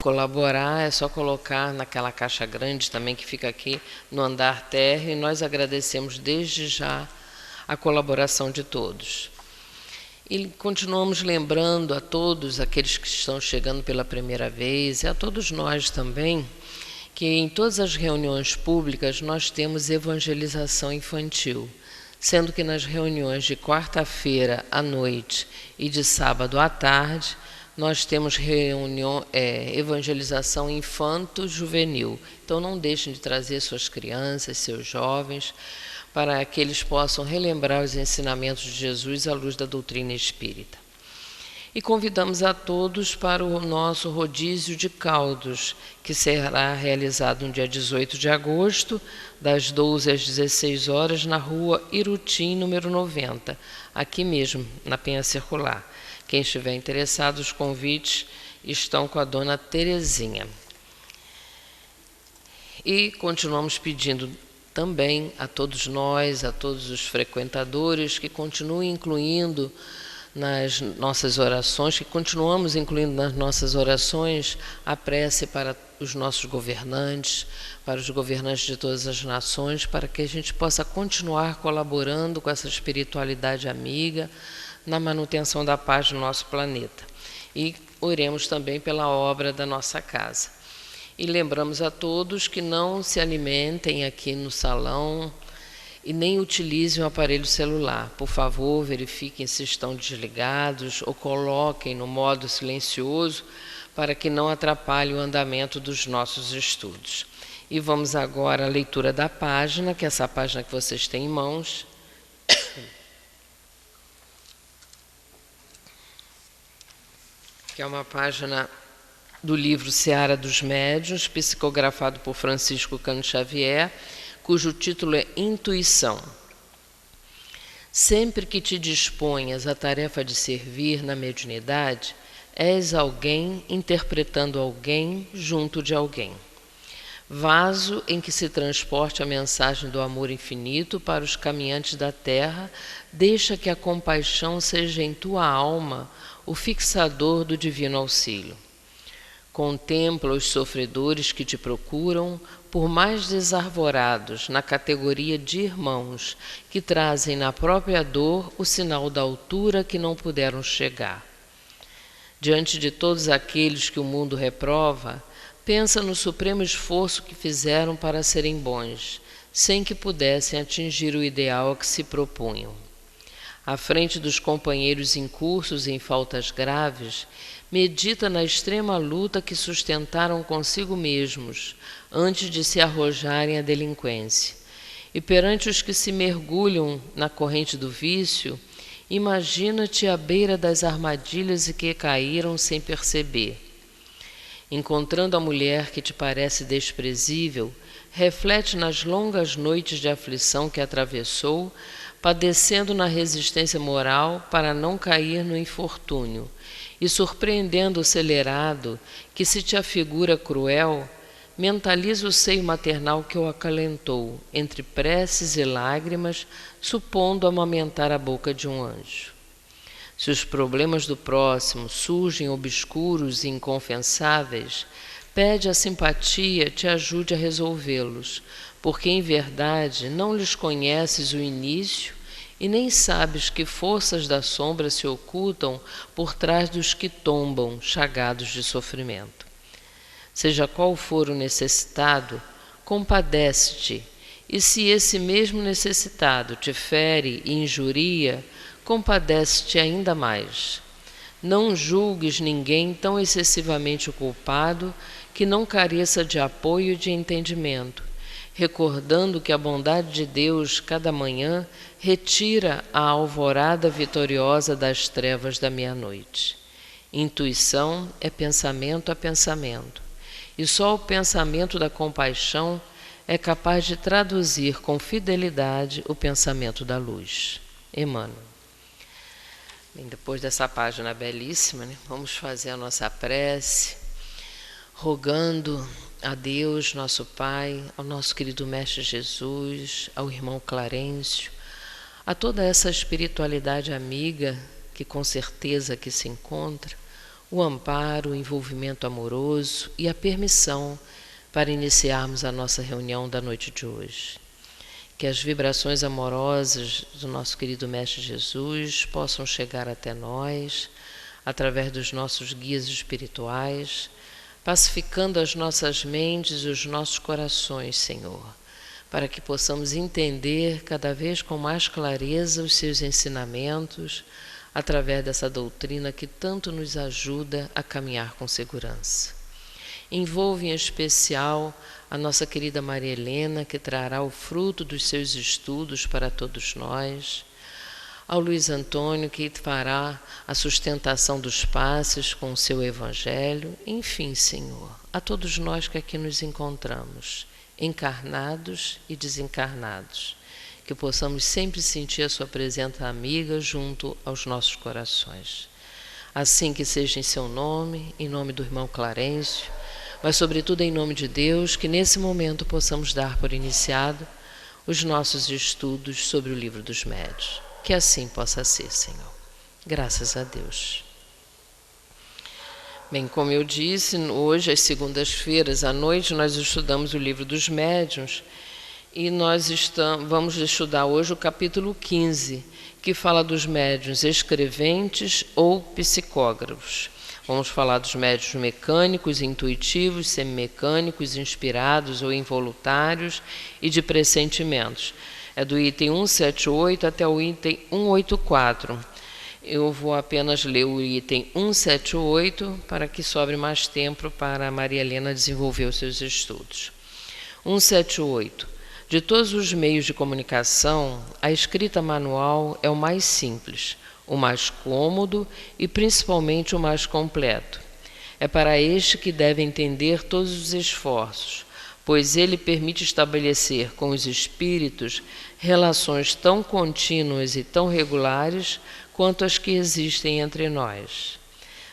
colaborar, é só colocar naquela caixa grande também que fica aqui no andar térreo, e nós agradecemos desde já a colaboração de todos. E continuamos lembrando a todos aqueles que estão chegando pela primeira vez, e a todos nós também, que em todas as reuniões públicas nós temos evangelização infantil, sendo que nas reuniões de quarta-feira à noite e de sábado à tarde, nós temos evangelização infanto-juvenil. Então não deixem de trazer suas crianças, seus jovens, para que eles possam relembrar os ensinamentos de Jesus à luz da doutrina espírita. E convidamos a todos para o nosso rodízio de caldos, que será realizado no dia 18 de agosto, das 12 às 16 horas, na rua Irutim, número 90, aqui mesmo, na Penha Circular. Quem estiver interessado, os convites estão com a dona Terezinha. E continuamos pedindo também a todos nós, a todos os frequentadores, que continuem incluindo nas nossas orações, que continuamos incluindo nas nossas orações a prece para os nossos governantes, para os governantes de todas as nações, para que a gente possa continuar colaborando com essa espiritualidade amiga na manutenção da paz no nosso planeta. E oremos também pela obra da nossa casa. E lembramos a todos que não se alimentem aqui no salão e nem utilizem o aparelho celular. Por favor, verifiquem se estão desligados ou coloquem no modo silencioso para que não atrapalhe o andamento dos nossos estudos. E vamos agora à leitura da página, que é essa página que vocês têm em mãos. Que é uma página do livro Seara dos Médiuns, psicografado por Francisco Cândido Xavier, cujo título é Intuição. Sempre que te disponhas à tarefa de servir na mediunidade, és alguém interpretando alguém junto de alguém. Vaso em que se transporte a mensagem do amor infinito para os caminhantes da terra, deixa que a compaixão seja em tua alma o fixador do divino auxílio. Contempla os sofredores que te procuram, por mais desarvorados, na categoria de irmãos, que trazem na própria dor o sinal da altura que não puderam chegar. Diante de todos aqueles que o mundo reprova, pensa no supremo esforço que fizeram para serem bons, sem que pudessem atingir o ideal a que se propunham. À frente dos companheiros incursos em faltas graves, medita na extrema luta que sustentaram consigo mesmos antes de se arrojarem à delinquência. E perante os que se mergulham na corrente do vício, imagina-te à beira das armadilhas e que caíram sem perceber. Encontrando a mulher que te parece desprezível, reflete nas longas noites de aflição que atravessou, padecendo na resistência moral para não cair no infortúnio, e surpreendendo o celerado que se te afigura cruel, mentaliza o seio maternal que o acalentou, entre preces e lágrimas, supondo amamentar a boca de um anjo. Se os problemas do próximo surgem obscuros e inconfessáveis, pede a simpatia te ajude a resolvê-los, porque em verdade não lhes conheces o início e nem sabes que forças da sombra se ocultam por trás dos que tombam, chagados de sofrimento. Seja qual for o necessitado, compadece-te, e se esse mesmo necessitado te fere e injuria, compadece-te ainda mais. Não julgues ninguém tão excessivamente o culpado que não careça de apoio e de entendimento, recordando que a bondade de Deus, cada manhã, retira a alvorada vitoriosa das trevas da meia-noite. Intuição é pensamento a pensamento, e só o pensamento da compaixão é capaz de traduzir com fidelidade o pensamento da luz. Emmanuel. Bem, depois dessa página belíssima, vamos fazer a nossa prece, rogando a Deus, nosso Pai, ao nosso querido Mestre Jesus, ao irmão Clarencio, a toda essa espiritualidade amiga que com certeza aqui se encontra, o amparo, o envolvimento amoroso e a permissão para iniciarmos a nossa reunião da noite de hoje. Que as vibrações amorosas do nosso querido Mestre Jesus possam chegar até nós, através dos nossos guias espirituais, pacificando as nossas mentes e os nossos corações, Senhor, para que possamos entender cada vez com mais clareza os seus ensinamentos, através dessa doutrina que tanto nos ajuda a caminhar com segurança. Envolve em especial a nossa querida Maria Helena, que trará o fruto dos seus estudos para todos nós, ao Luiz Antônio, que fará a sustentação dos passes com o seu Evangelho, enfim, Senhor, a todos nós que aqui nos encontramos, encarnados e desencarnados, que possamos sempre sentir a sua presença amiga junto aos nossos corações. Assim que seja em seu nome, em nome do irmão Clarencio, mas sobretudo em nome de Deus, que nesse momento possamos dar por iniciado os nossos estudos sobre o Livro dos Médiuns. Que assim possa ser, Senhor. Graças a Deus. Bem, como eu disse, hoje, às segundas-feiras à noite, nós estudamos o Livro dos Médiuns e nós vamos estudar hoje o capítulo 15, que fala dos médiuns escreventes ou psicógrafos. Vamos falar dos médiuns mecânicos, intuitivos, semimecânicos, inspirados ou involuntários e de pressentimentos. É do item 178 até o item 184. Eu vou apenas ler o item 178 para que sobre mais tempo para a Maria Helena desenvolver os seus estudos. 178. De todos os meios de comunicação, a escrita manual é o mais simples, o mais cômodo e principalmente o mais completo. É para este que deve entender todos os esforços, pois ele permite estabelecer com os espíritos relações tão contínuas e tão regulares quanto as que existem entre nós.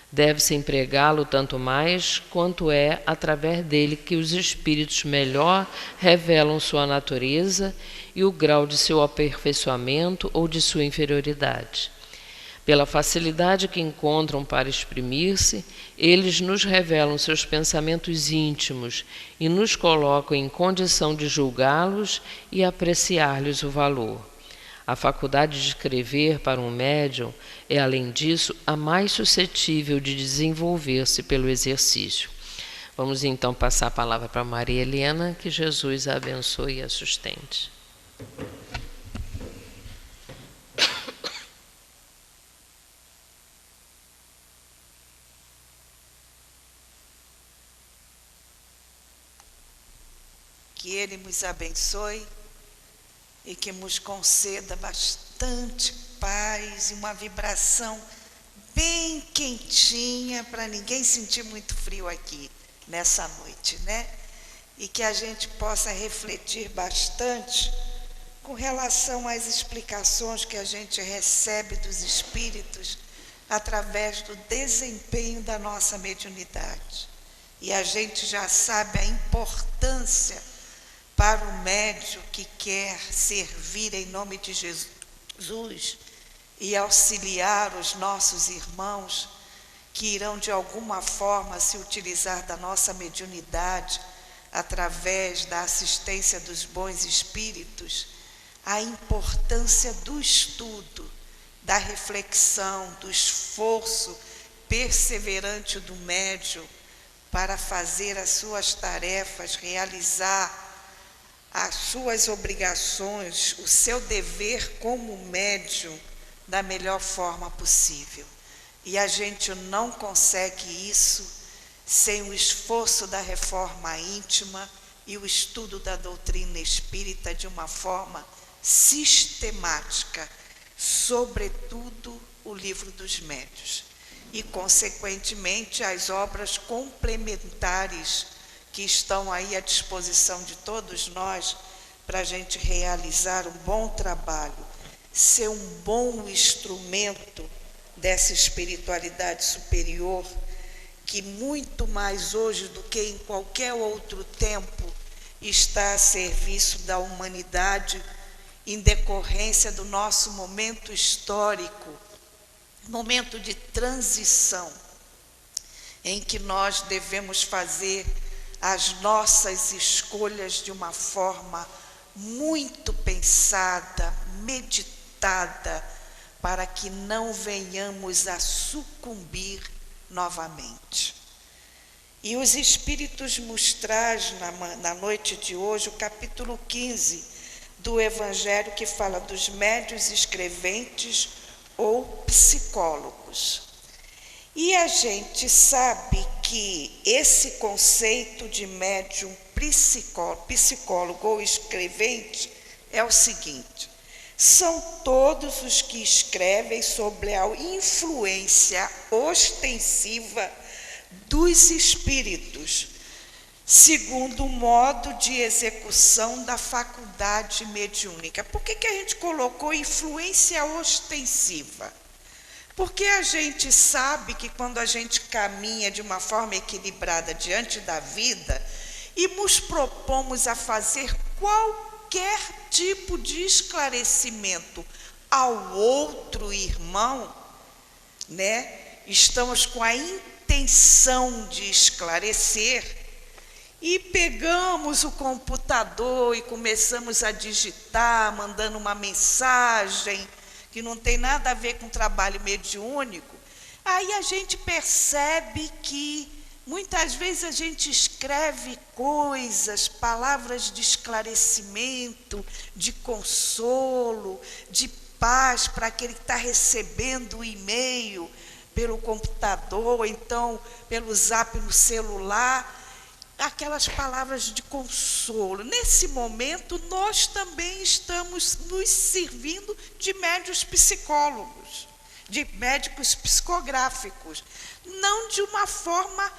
Deve-se empregá-lo tanto mais quanto é através dele que os espíritos melhor revelam sua natureza e o grau de seu aperfeiçoamento ou de sua inferioridade. Pela facilidade que encontram para exprimir-se, eles nos revelam seus pensamentos íntimos e nos colocam em condição de julgá-los e apreciar-lhes o valor. A faculdade de escrever para um médium é, além disso, a mais suscetível de desenvolver-se pelo exercício. Vamos então passar a palavra para Maria Helena, que Jesus a abençoe e a sustente. Que Ele nos abençoe e que nos conceda bastante paz e uma vibração bem quentinha para ninguém sentir muito frio aqui nessa noite, né? E que a gente possa refletir bastante com relação às explicações que a gente recebe dos espíritos através do desempenho da nossa mediunidade. E a gente já sabe a importância para o médium que quer servir em nome de Jesus e auxiliar os nossos irmãos que irão de alguma forma se utilizar da nossa mediunidade através da assistência dos bons espíritos, a importância do estudo, da reflexão, do esforço perseverante do médium para fazer as suas tarefas, realizar as suas obrigações, o seu dever como médium da melhor forma possível. E a gente não consegue isso sem o esforço da reforma íntima e o estudo da doutrina espírita de uma forma sistemática, sobretudo o Livro dos Médiuns. E, consequentemente, as obras complementares que estão aí à disposição de todos nós para a gente realizar um bom trabalho, ser um bom instrumento dessa espiritualidade superior, que muito mais hoje do que em qualquer outro tempo está a serviço da humanidade em decorrência do nosso momento histórico, momento de transição. em que nós devemos fazer as nossas escolhas de uma forma muito pensada, meditada, para que não venhamos a sucumbir novamente. E os Espíritos nos traz na noite de hoje o capítulo 15 do Evangelho, que fala dos médiuns escreventes ou psicólogos. E a gente sabe que esse conceito de médium psicólogo ou escrevente é o seguinte: são todos os que escrevem sobre a influência ostensiva dos espíritos, segundo o modo de execução da faculdade mediúnica. Por que a gente colocou influência ostensiva? Porque a gente sabe que quando a gente caminha de uma forma equilibrada diante da vida e nos propomos a fazer qualquer tipo de esclarecimento ao outro irmão, né? Estamos com a intenção de esclarecer e pegamos o computador e começamos a digitar, mandando uma mensagem que não tem nada a ver com trabalho mediúnico. Aí a gente percebe que muitas vezes a gente escreve coisas, palavras de esclarecimento, de consolo, de paz para aquele que está recebendo o e-mail pelo computador, ou então pelo zap no celular, aquelas palavras de consolo. Nesse momento, nós também estamos nos servindo de médiuns psicólogos, de médicos psicográficos, não de uma forma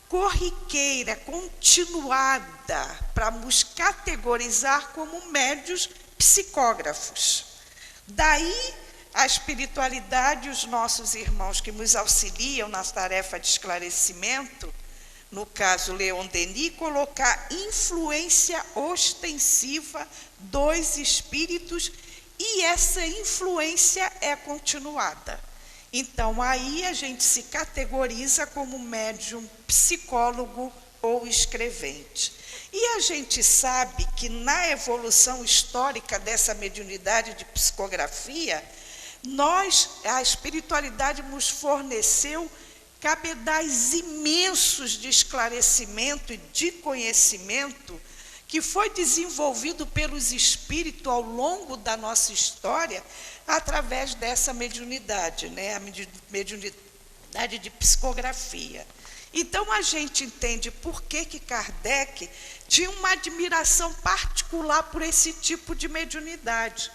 corriqueira, continuada, para nos categorizar como médiuns psicógrafos. Daí a espiritualidade e os nossos irmãos que nos auxiliam na tarefa de esclarecimento, no caso Leon Denis, colocar influência ostensiva dos espíritos, e essa influência é continuada. Então, aí a gente se categoriza como médium psicólogo ou escrevente. E a gente sabe que na evolução histórica dessa mediunidade de psicografia, a espiritualidade nos forneceu cabedais imensos de esclarecimento e de conhecimento que foi desenvolvido pelos espíritos ao longo da nossa história através dessa mediunidade, né? A mediunidade de psicografia. Então a gente entende por que Kardec tinha uma admiração particular por esse tipo de mediunidade,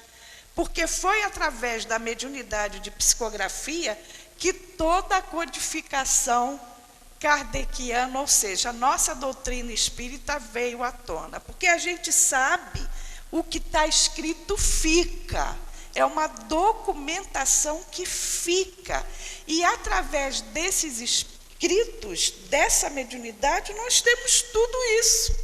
porque foi através da mediunidade de psicografia que toda a codificação kardeciana, ou seja, a nossa doutrina espírita veio à tona. Porque a gente sabe o que está escrito fica, é uma documentação que fica. E através desses escritos, dessa mediunidade, nós temos tudo isso.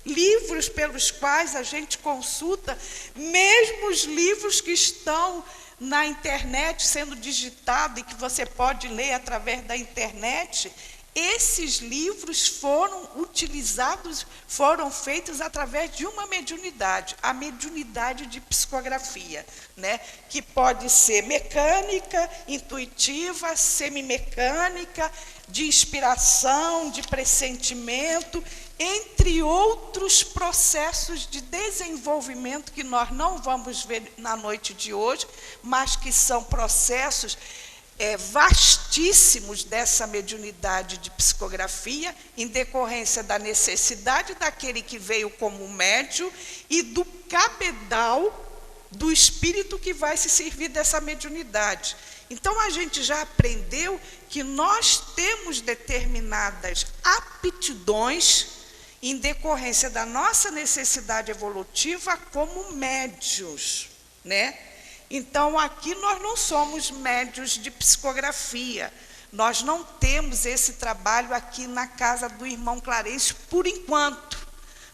Livros pelos quais a gente consulta, mesmo os livros que estão na internet sendo digitado e que você pode ler através da internet, esses livros foram utilizados, foram feitos através de uma mediunidade, a mediunidade de psicografia, né? Que pode ser mecânica, intuitiva, semimecânica, de inspiração, de pressentimento, entre outros processos de desenvolvimento que nós não vamos ver na noite de hoje, mas que são processos vastíssimos dessa mediunidade de psicografia, em decorrência da necessidade daquele que veio como médium e do cabedal do espírito que vai se servir dessa mediunidade. Então, a gente já aprendeu que nós temos determinadas aptidões em decorrência da nossa necessidade evolutiva como médiuns, né? Então, aqui nós não somos médiuns de psicografia, nós não temos esse trabalho aqui na casa do irmão Clarencio por enquanto,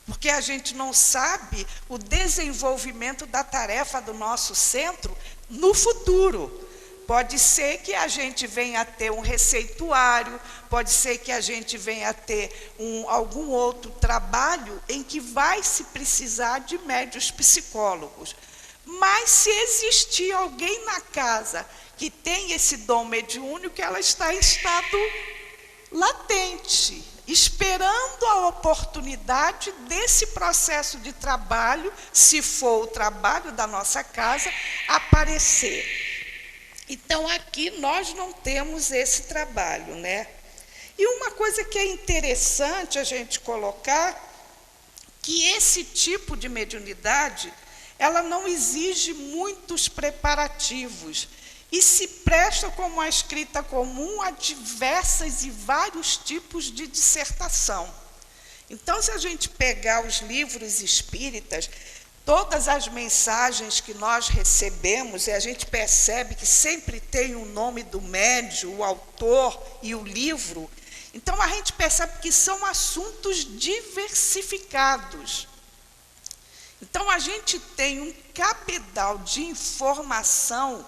porque a gente não sabe o desenvolvimento da tarefa do nosso centro no futuro. Pode ser que a gente venha a ter um receituário, pode ser que a gente venha a ter algum outro trabalho em que vai se precisar de médios psicólogos. Mas se existir alguém na casa que tem esse dom mediúnico, ela está em estado latente, esperando a oportunidade desse processo de trabalho, se for o trabalho da nossa casa, aparecer. Então, aqui nós não temos esse trabalho, né? E uma coisa que é interessante a gente colocar, que esse tipo de mediunidade, ela não exige muitos preparativos e se presta como a escrita comum a diversas e vários tipos de dissertação. Então, se a gente pegar os livros espíritas, todas as mensagens que nós recebemos, e a gente percebe que sempre tem o nome do médium, o autor e o livro, então a gente percebe que são assuntos diversificados. Então a gente tem um cabedal de informação,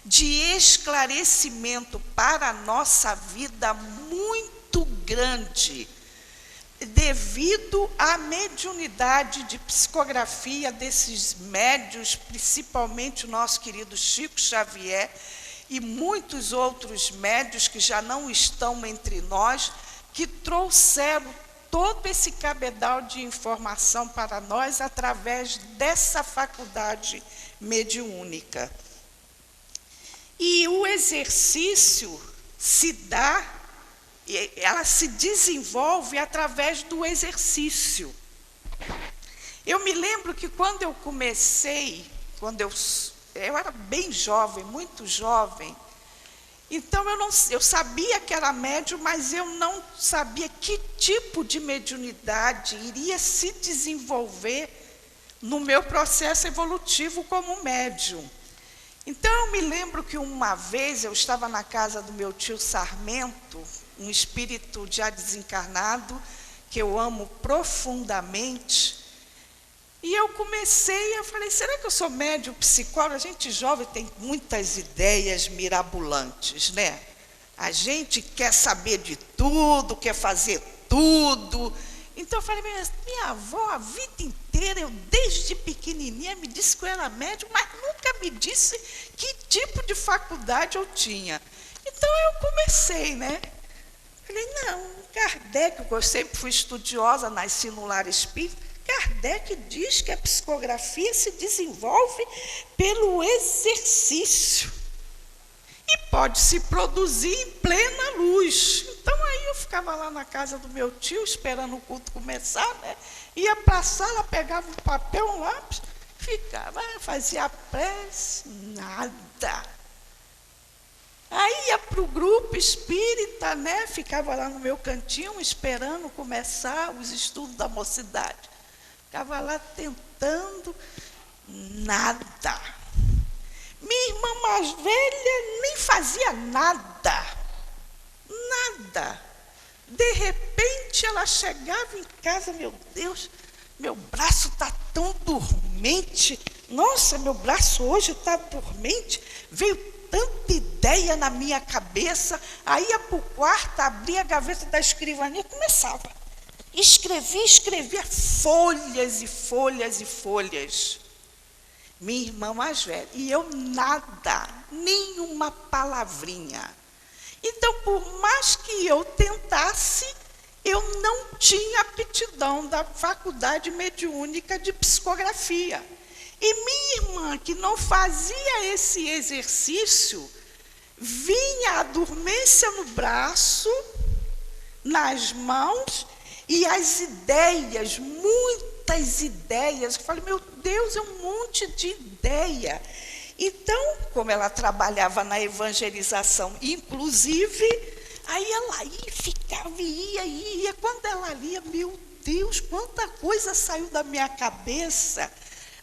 de esclarecimento para a nossa vida muito grande, devido à mediunidade de psicografia desses médios, principalmente o nosso querido Chico Xavier e muitos outros médios que já não estão entre nós, que trouxeram todo esse cabedal de informação para nós através dessa faculdade mediúnica. E o exercício se dá, ela se desenvolve através do exercício. Eu me lembro que quando eu comecei, eu era bem jovem, muito jovem, então eu sabia que era médium, mas eu não sabia que tipo de mediunidade iria se desenvolver no meu processo evolutivo como médium. Então eu me lembro que uma vez eu estava na casa do meu tio Sarmento, um espírito já desencarnado, que eu amo profundamente, e eu falei, será que eu sou médium psicólogo? A gente jovem tem muitas ideias mirabolantes, né? A gente quer saber de tudo, quer fazer tudo. Então eu falei, minha avó, a vida inteira, eu desde pequenininha me disse que eu era médium, mas nunca me disse que tipo de faculdade eu tinha. Então eu comecei, né? Falei, não, Kardec, eu sempre fui estudiosa, nasci no lar espírita, Kardec diz que a psicografia se desenvolve pelo exercício e pode se produzir em plena luz. Então aí eu ficava lá na casa do meu tio, esperando o culto começar, né? Ia para a sala, pegava um papel, um lápis, ficava, fazia a prece, nada. Aí ia para o grupo espírita, né? Ficava lá no meu cantinho, esperando começar os estudos da mocidade. Ficava lá tentando, nada. Minha irmã mais velha nem fazia nada. Nada. De repente ela chegava em casa, meu Deus, meu braço está tão dormente. Nossa, meu braço hoje está dormente. Veio tanta ideia na minha cabeça. Aí ia para o quarto, abria a gaveta da escrivaninha e começava. Escrevia folhas e folhas e folhas. Minha irmã mais velha. E eu nada, nenhuma palavrinha. Então, por mais que eu tentasse, eu não tinha aptidão da faculdade mediúnica de psicografia. E minha irmã, que não fazia esse exercício, vinha a dormência no braço, nas mãos, e as ideias, muitas ideias. Eu falei, meu Deus, é um monte de ideia. Então, como ela trabalhava na evangelização, inclusive, aí ela ia, ficava, ia. Quando ela lia, meu Deus, quanta coisa saiu da minha cabeça,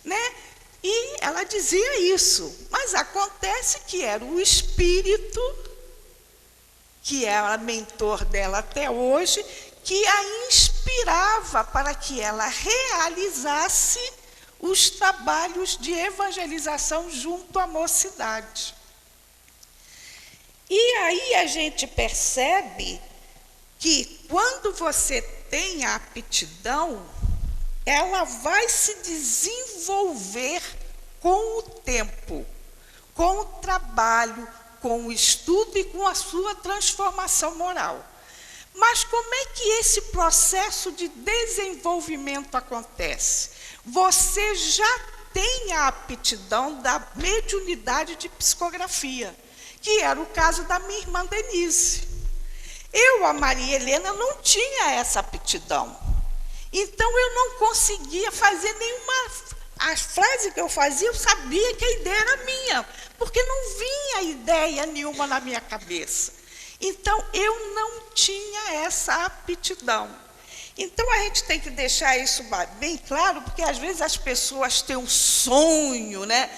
né? E ela dizia isso. Mas acontece que era o espírito, que é mentor dela até hoje, que a inspirava para que ela realizasse os trabalhos de evangelização junto à mocidade. E aí a gente percebe que quando você tem a aptidão, ela vai se desenvolver com o tempo, com o trabalho, com o estudo e com a sua transformação moral. Mas como é que esse processo de desenvolvimento acontece? Você já tem a aptidão da mediunidade de psicografia, que era o caso da minha irmã Denise. Eu, a Maria Helena, não tinha essa aptidão. Então, eu não conseguia fazer nenhuma... A frase que eu fazia, eu sabia que a ideia era minha, porque não vinha ideia nenhuma na minha cabeça. Então, eu não tinha essa aptidão. Então, a gente tem que deixar isso bem claro, porque às vezes as pessoas têm um sonho, né?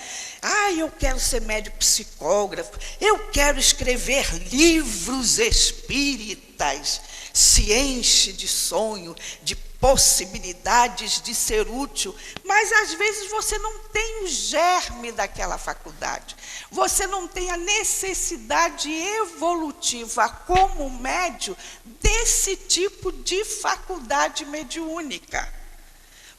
Eu quero ser médium psicógrafo, eu quero escrever livros espíritas, se enche de sonho, de possibilidades de ser útil, mas às vezes você não tem o germe daquela faculdade, você não tem a necessidade evolutiva como médium desse tipo de faculdade mediúnica.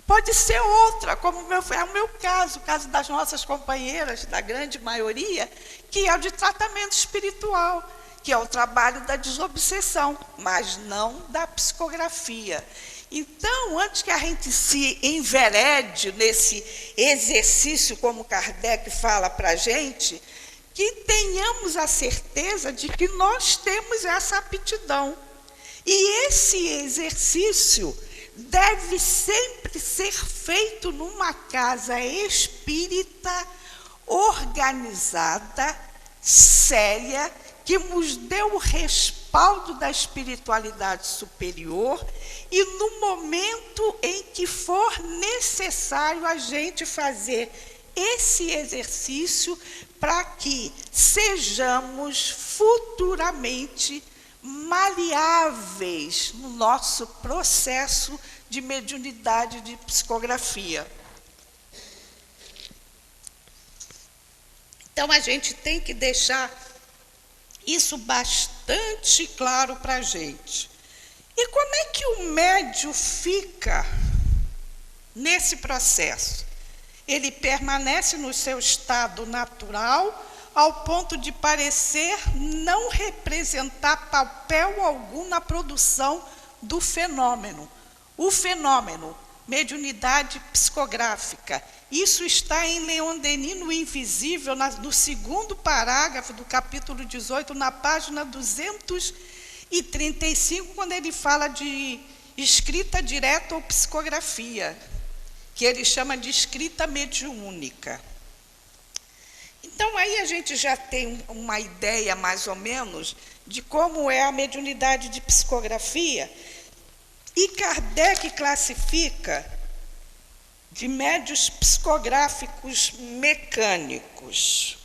Pode ser outra, como é o meu caso, o caso das nossas companheiras, da grande maioria, que é o de tratamento espiritual, que é o trabalho da desobsessão, mas não da psicografia. Então, antes que a gente se enverede nesse exercício, como Kardec fala para a gente, que tenhamos a certeza de que nós temos essa aptidão. E esse exercício deve sempre ser feito numa casa espírita, organizada, séria, que nos dê o respaldo da espiritualidade superior e no momento em que for necessário a gente fazer esse exercício para que sejamos futuramente maleáveis no nosso processo de mediunidade de psicografia. Então, a gente tem que deixar isso bastante claro para a gente. E como é que o médium fica nesse processo? Ele permanece no seu estado natural, ao ponto de parecer não representar papel algum na produção do fenômeno. O fenômeno, mediunidade psicográfica. Isso está em Leon Denis, no Invisível, no segundo parágrafo do capítulo 18, na página 235, quando ele fala de escrita direta ou psicografia, que ele chama de escrita mediúnica. Então, aí a gente já tem uma ideia, mais ou menos, de como é a mediunidade de psicografia. E Kardec classifica de médiuns psicográficos mecânicos.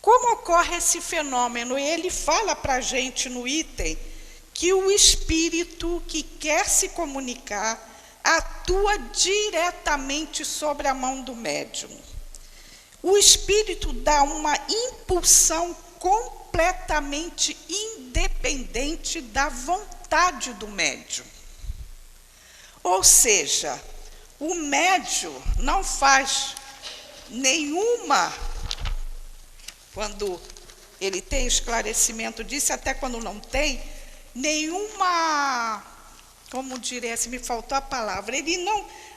Como ocorre esse fenômeno? Ele fala para a gente no item que o espírito que quer se comunicar atua diretamente sobre a mão do médium. O espírito dá uma impulsão completamente independente da vontade do médium. Ou seja, o médium não faz nenhuma, quando ele tem esclarecimento disso, até quando não tem, nenhuma, como diria, se me faltou a palavra, ele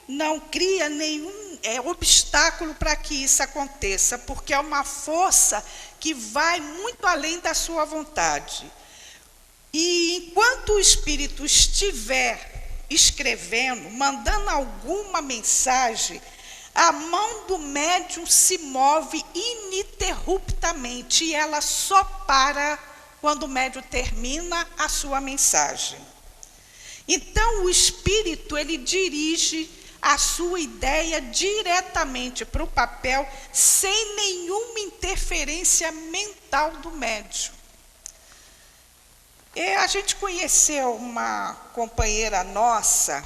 não cria nenhum obstáculo para que isso aconteça, porque é uma força que vai muito além da sua vontade. E enquanto o espírito estiver escrevendo, mandando alguma mensagem, a mão do médium se move ininterruptamente e ela só para quando o médium termina a sua mensagem. Então, o espírito, ele dirige a sua ideia diretamente para o papel, sem nenhuma interferência mental do médium. A gente conheceu uma companheira nossa,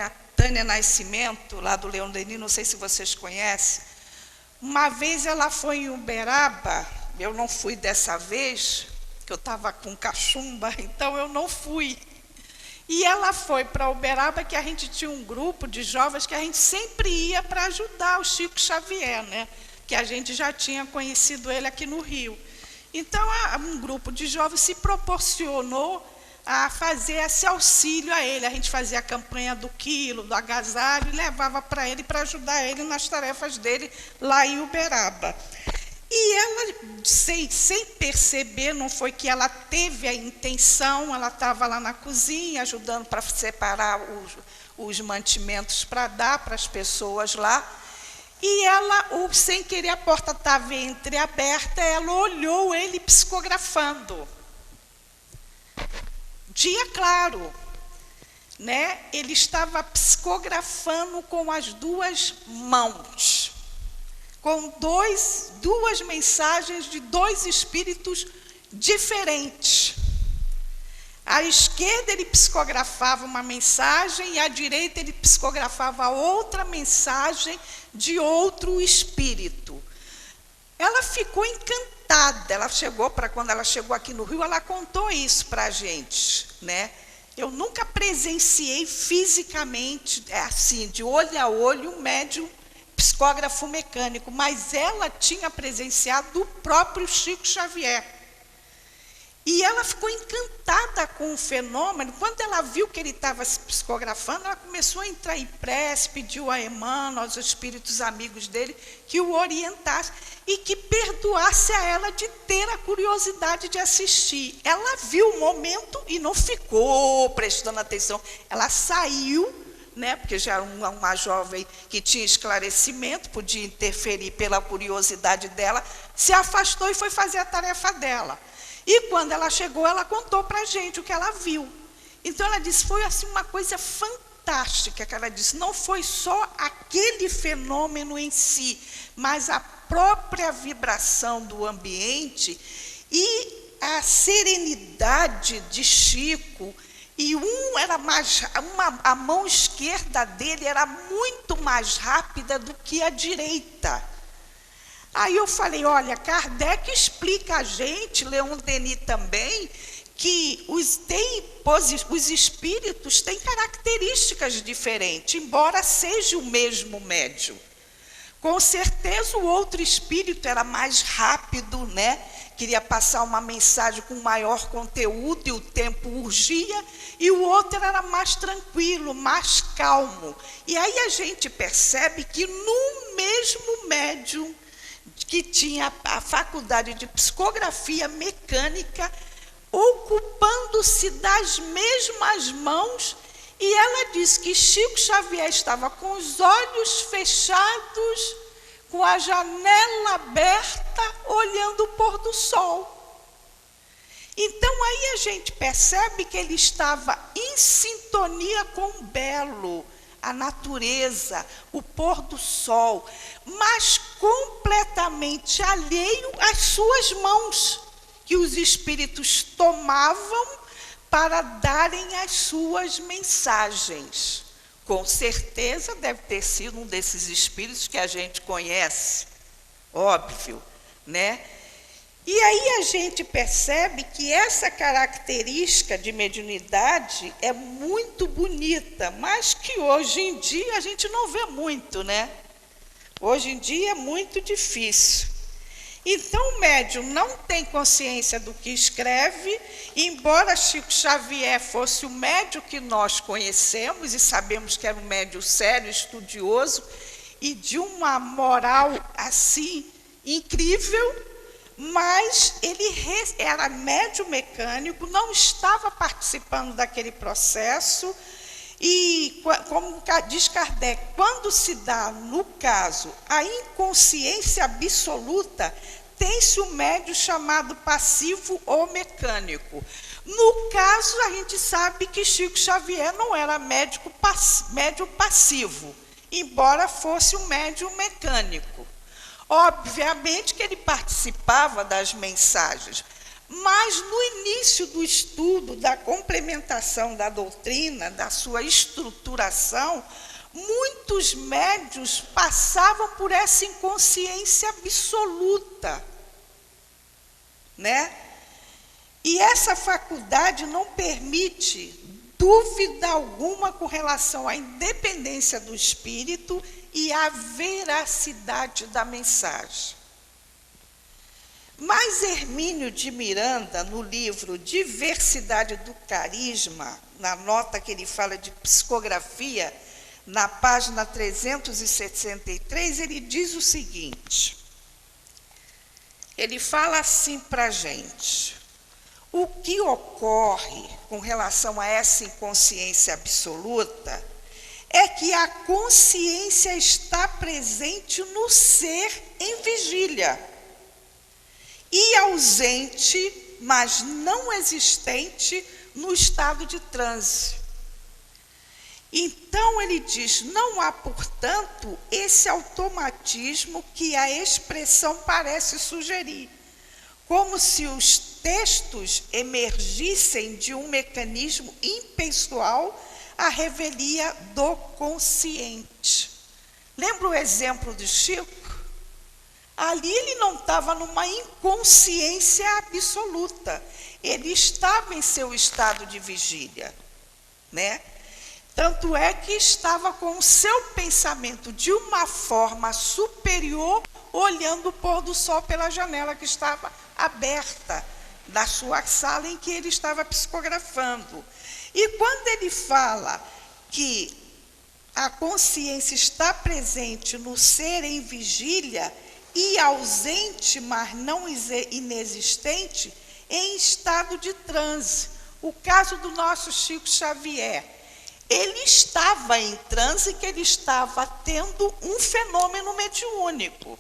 a Tânia Nascimento, lá do Leon Denis, não sei se vocês conhecem. Uma vez ela foi em Uberaba eu não fui dessa vez, que eu estava com cachumba, então eu não fui. E ela foi para Uberaba, que a gente tinha um grupo de jovens que a gente sempre ia para ajudar o Chico Xavier, né? Que a gente já tinha conhecido ele aqui no Rio. Então, um grupo de jovens se proporcionou a fazer esse auxílio a ele. A gente fazia a campanha do quilo, do agasalho, e levava para ele, para ajudar ele nas tarefas dele lá em Uberaba. E ela, sem perceber, não foi que ela teve a intenção, ela estava lá na cozinha, ajudando para separar os mantimentos para dar para as pessoas lá. E ela, sem querer, a porta estava entreaberta, ela olhou ele psicografando. Dia claro, né? Ele estava psicografando com as duas mãos, com duas mensagens de dois espíritos diferentes. À esquerda ele psicografava uma mensagem e à direita ele psicografava outra mensagem de outro espírito. Ela ficou encantada. Quando ela chegou aqui no Rio, ela contou isso para a gente, né? Eu nunca presenciei fisicamente, assim, de olho a olho, um médium psicógrafo mecânico, mas ela tinha presenciado do próprio Chico Xavier. E ela ficou encantada com o fenômeno. Quando ela viu que ele estava se psicografando, ela começou a entrar em prece, pediu a Emmanuel, aos espíritos amigos dele, que o orientasse e que perdoasse a ela de ter a curiosidade de assistir. Ela viu o momento e não ficou prestando atenção. Ela saiu, né, porque já era uma jovem que tinha esclarecimento, podia interferir pela curiosidade dela, se afastou e foi fazer a tarefa dela. E quando ela chegou, ela contou para a gente o que ela viu. Então ela disse, foi assim uma coisa fantástica, que ela disse, não foi só aquele fenômeno em si, mas a própria vibração do ambiente e a serenidade de Chico. E a mão esquerda dele era muito mais rápida do que a direita. Aí eu falei, olha, Kardec explica a gente, Leon Denis também, que os espíritos têm características diferentes, embora seja o mesmo médium. Com certeza o outro espírito era mais rápido, né? Queria passar uma mensagem com maior conteúdo e o tempo urgia, e o outro era mais tranquilo, mais calmo. E aí a gente percebe que no mesmo médium, que tinha a faculdade de psicografia mecânica, ocupando-se das mesmas mãos, e ela disse que Chico Xavier estava com os olhos fechados, com a janela aberta, olhando o pôr do sol. Então aí a gente percebe que ele estava em sintonia com o belo, a natureza, o pôr do sol, mas completamente alheio às suas mãos, que os espíritos tomavam para darem as suas mensagens. Com certeza deve ter sido um desses espíritos que a gente conhece, óbvio, né? E aí a gente percebe que essa característica de mediunidade é muito bonita, mas que hoje em dia a gente não vê muito, né? Hoje em dia é muito difícil. Então o médium não tem consciência do que escreve, embora Chico Xavier fosse o médium que nós conhecemos e sabemos que era um médium sério, estudioso e de uma moral assim incrível, mas ele era médium mecânico, não estava participando daquele processo, e, como diz Kardec, quando se dá, no caso, a inconsciência absoluta, tem-se um médium chamado passivo ou mecânico. No caso, a gente sabe que Chico Xavier não era médium passivo, embora fosse um médium mecânico. Obviamente que ele participava das mensagens, mas no início do estudo, da complementação da doutrina, da sua estruturação, muitos médiuns passavam por essa inconsciência absoluta. né? E essa faculdade não permite dúvida alguma com relação à independência do espírito e à veracidade da mensagem. Mas Hermínio de Miranda, no livro Diversidade do Carisma, na nota que ele fala de psicografia, na página 363, ele diz o seguinte, ele fala assim para a gente: o que ocorre com relação a essa inconsciência absoluta é que a consciência está presente no ser em vigília, e ausente, mas não existente, no estado de transe. Então, ele diz, não há, portanto, esse automatismo que a expressão parece sugerir, como se os textos emergissem de um mecanismo impessoal à revelia do consciente. Lembra o exemplo do Chico? Ali ele não estava numa inconsciência absoluta, ele estava em seu estado de vigília, né? Tanto é que estava com o seu pensamento de uma forma superior, olhando o pôr do sol pela janela que estava aberta da sua sala em que ele estava psicografando. E quando ele fala que a consciência está presente no ser em vigília, e ausente, mas não inexistente, em estado de transe. O caso do nosso Chico Xavier, ele estava em transe, que ele estava tendo um fenômeno mediúnico.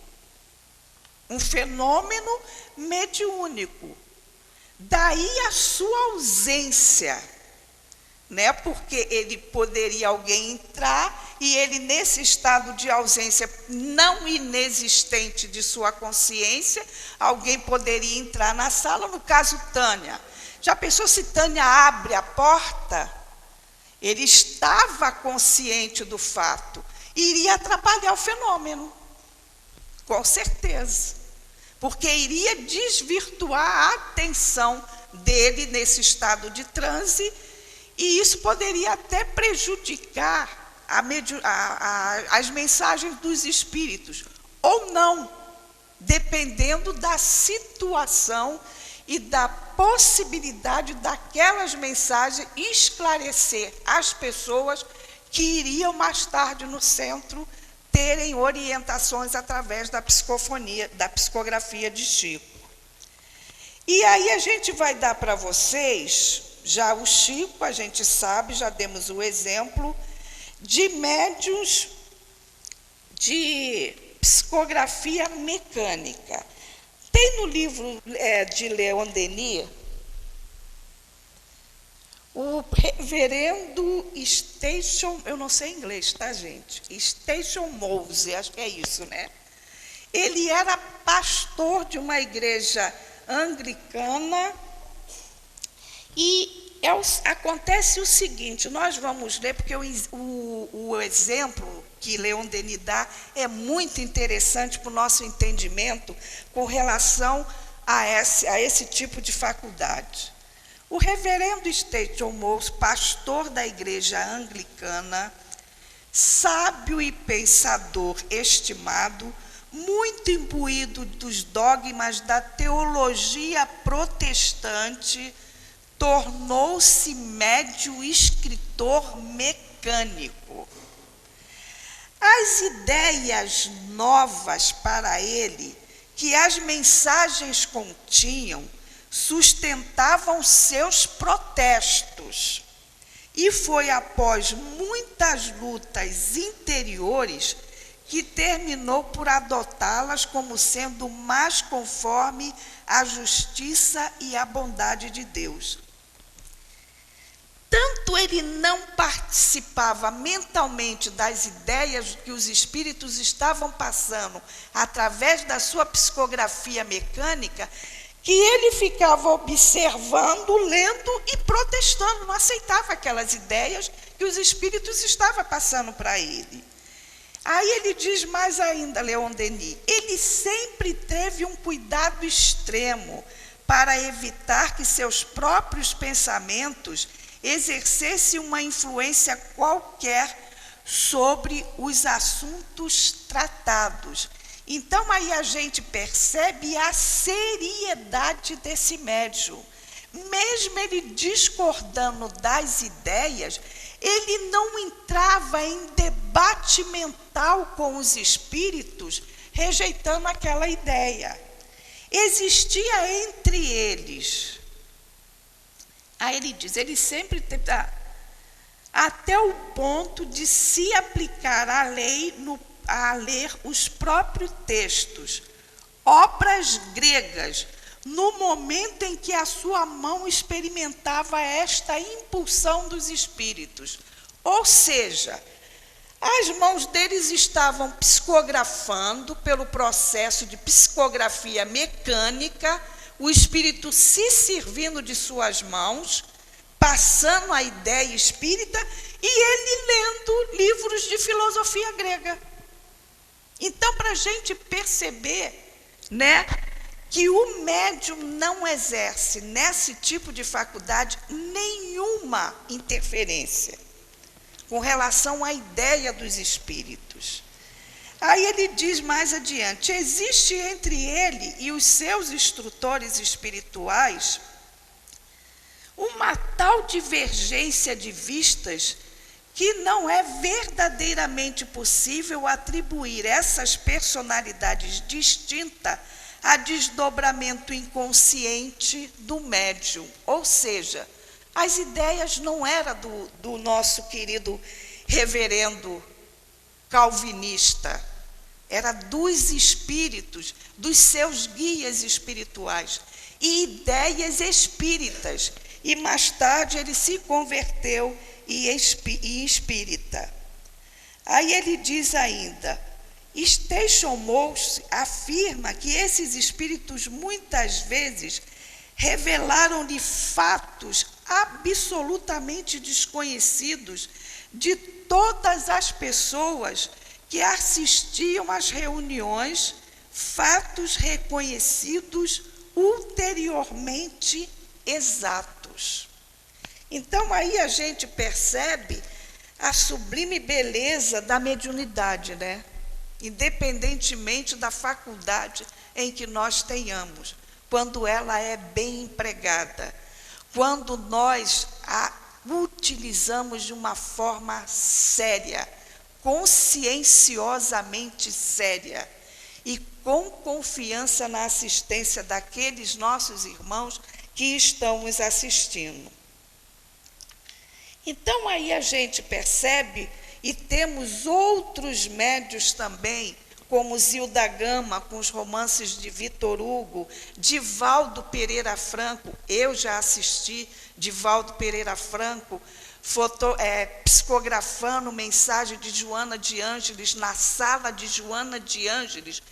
Um fenômeno mediúnico. Daí a sua ausência, né? Porque ele poderia alguém entrar e ele, nesse estado de ausência não inexistente de sua consciência, alguém poderia entrar na sala, no caso Tânia. Já pensou se Tânia abre a porta? Ele estava consciente do fato, iria atrapalhar o fenômeno, com certeza, porque iria desvirtuar a atenção dele nesse estado de transe, e isso poderia até prejudicar as mensagens dos espíritos, ou não, dependendo da situação e da possibilidade daquelas mensagens esclarecer as pessoas que iriam mais tarde no centro terem orientações através da psicofonia, da psicografia de Chico. E aí a gente vai dar para vocês, já o Chico, a gente sabe, já demos o exemplo de médiuns de psicografia mecânica. Tem no livro de Leon Denis, o reverendo Station, eu não sei inglês, tá, gente? Station Mose, acho que é isso, né? Ele era pastor de uma igreja anglicana e acontece o seguinte, nós vamos ler, porque o exemplo que Leon Denis dá é muito interessante para o nosso entendimento com relação a esse tipo de faculdade. O reverendo Station Mose, pastor da igreja anglicana, sábio e pensador estimado, muito imbuído dos dogmas da teologia protestante, tornou-se médium escritor mecânico. As ideias novas para ele, que as mensagens continham, sustentavam seus protestos. E foi após muitas lutas interiores que terminou por adotá-las como sendo mais conforme à justiça e à bondade de Deus. Tanto ele não participava mentalmente das ideias que os espíritos estavam passando através da sua psicografia mecânica, que ele ficava observando, lendo e protestando, não aceitava aquelas ideias que os espíritos estavam passando para ele. Aí ele diz mais ainda, Leon Denis, ele sempre teve um cuidado extremo para evitar que seus próprios pensamentos exercessem uma influência qualquer sobre os assuntos tratados. Então, aí a gente percebe a seriedade desse médium. Mesmo ele discordando das ideias, ele não entrava em debate mental com os espíritos, rejeitando aquela ideia. Existia entre eles, aí ele diz, ele sempre teve, até o ponto de se aplicar a lei a ler os próprios textos, obras gregas, no momento em que a sua mão experimentava esta impulsão dos espíritos. Ou seja, as mãos deles estavam psicografando pelo processo de psicografia mecânica, o espírito se servindo de suas mãos, passando a ideia espírita, e ele lendo livros de filosofia grega. Então, para a gente perceber, né, que o médium não exerce nesse tipo de faculdade nenhuma interferência com relação à ideia dos espíritos. Aí ele diz mais adiante, existe entre ele e os seus instrutores espirituais uma tal divergência de vistas que não é verdadeiramente possível atribuir essas personalidades distintas a desdobramento inconsciente do médium. Ou seja, as ideias não eram do nosso querido reverendo calvinista, era dos espíritos, dos seus guias espirituais, e ideias espíritas. E mais tarde ele se converteu em espírita. Aí ele diz ainda, Station Mouse afirma que esses espíritos muitas vezes revelaram-lhe fatos absolutamente desconhecidos de todas as pessoas que assistiam às reuniões, fatos reconhecidos ulteriormente exatos. Então, aí a gente percebe a sublime beleza da mediunidade, né? Independentemente da faculdade em que nós tenhamos, quando ela é bem empregada, quando nós a utilizamos de uma forma séria, conscienciosamente séria, e com confiança na assistência daqueles nossos irmãos que estão nos assistindo. Então, aí a gente percebe, e temos outros médios também, como Zilda Gama, com os romances de Vitor Hugo, Divaldo Pereira Franco, eu já assisti Divaldo Pereira Franco, psicografando mensagem de Joana de Ângeles, na sala de Joana de Ângeles,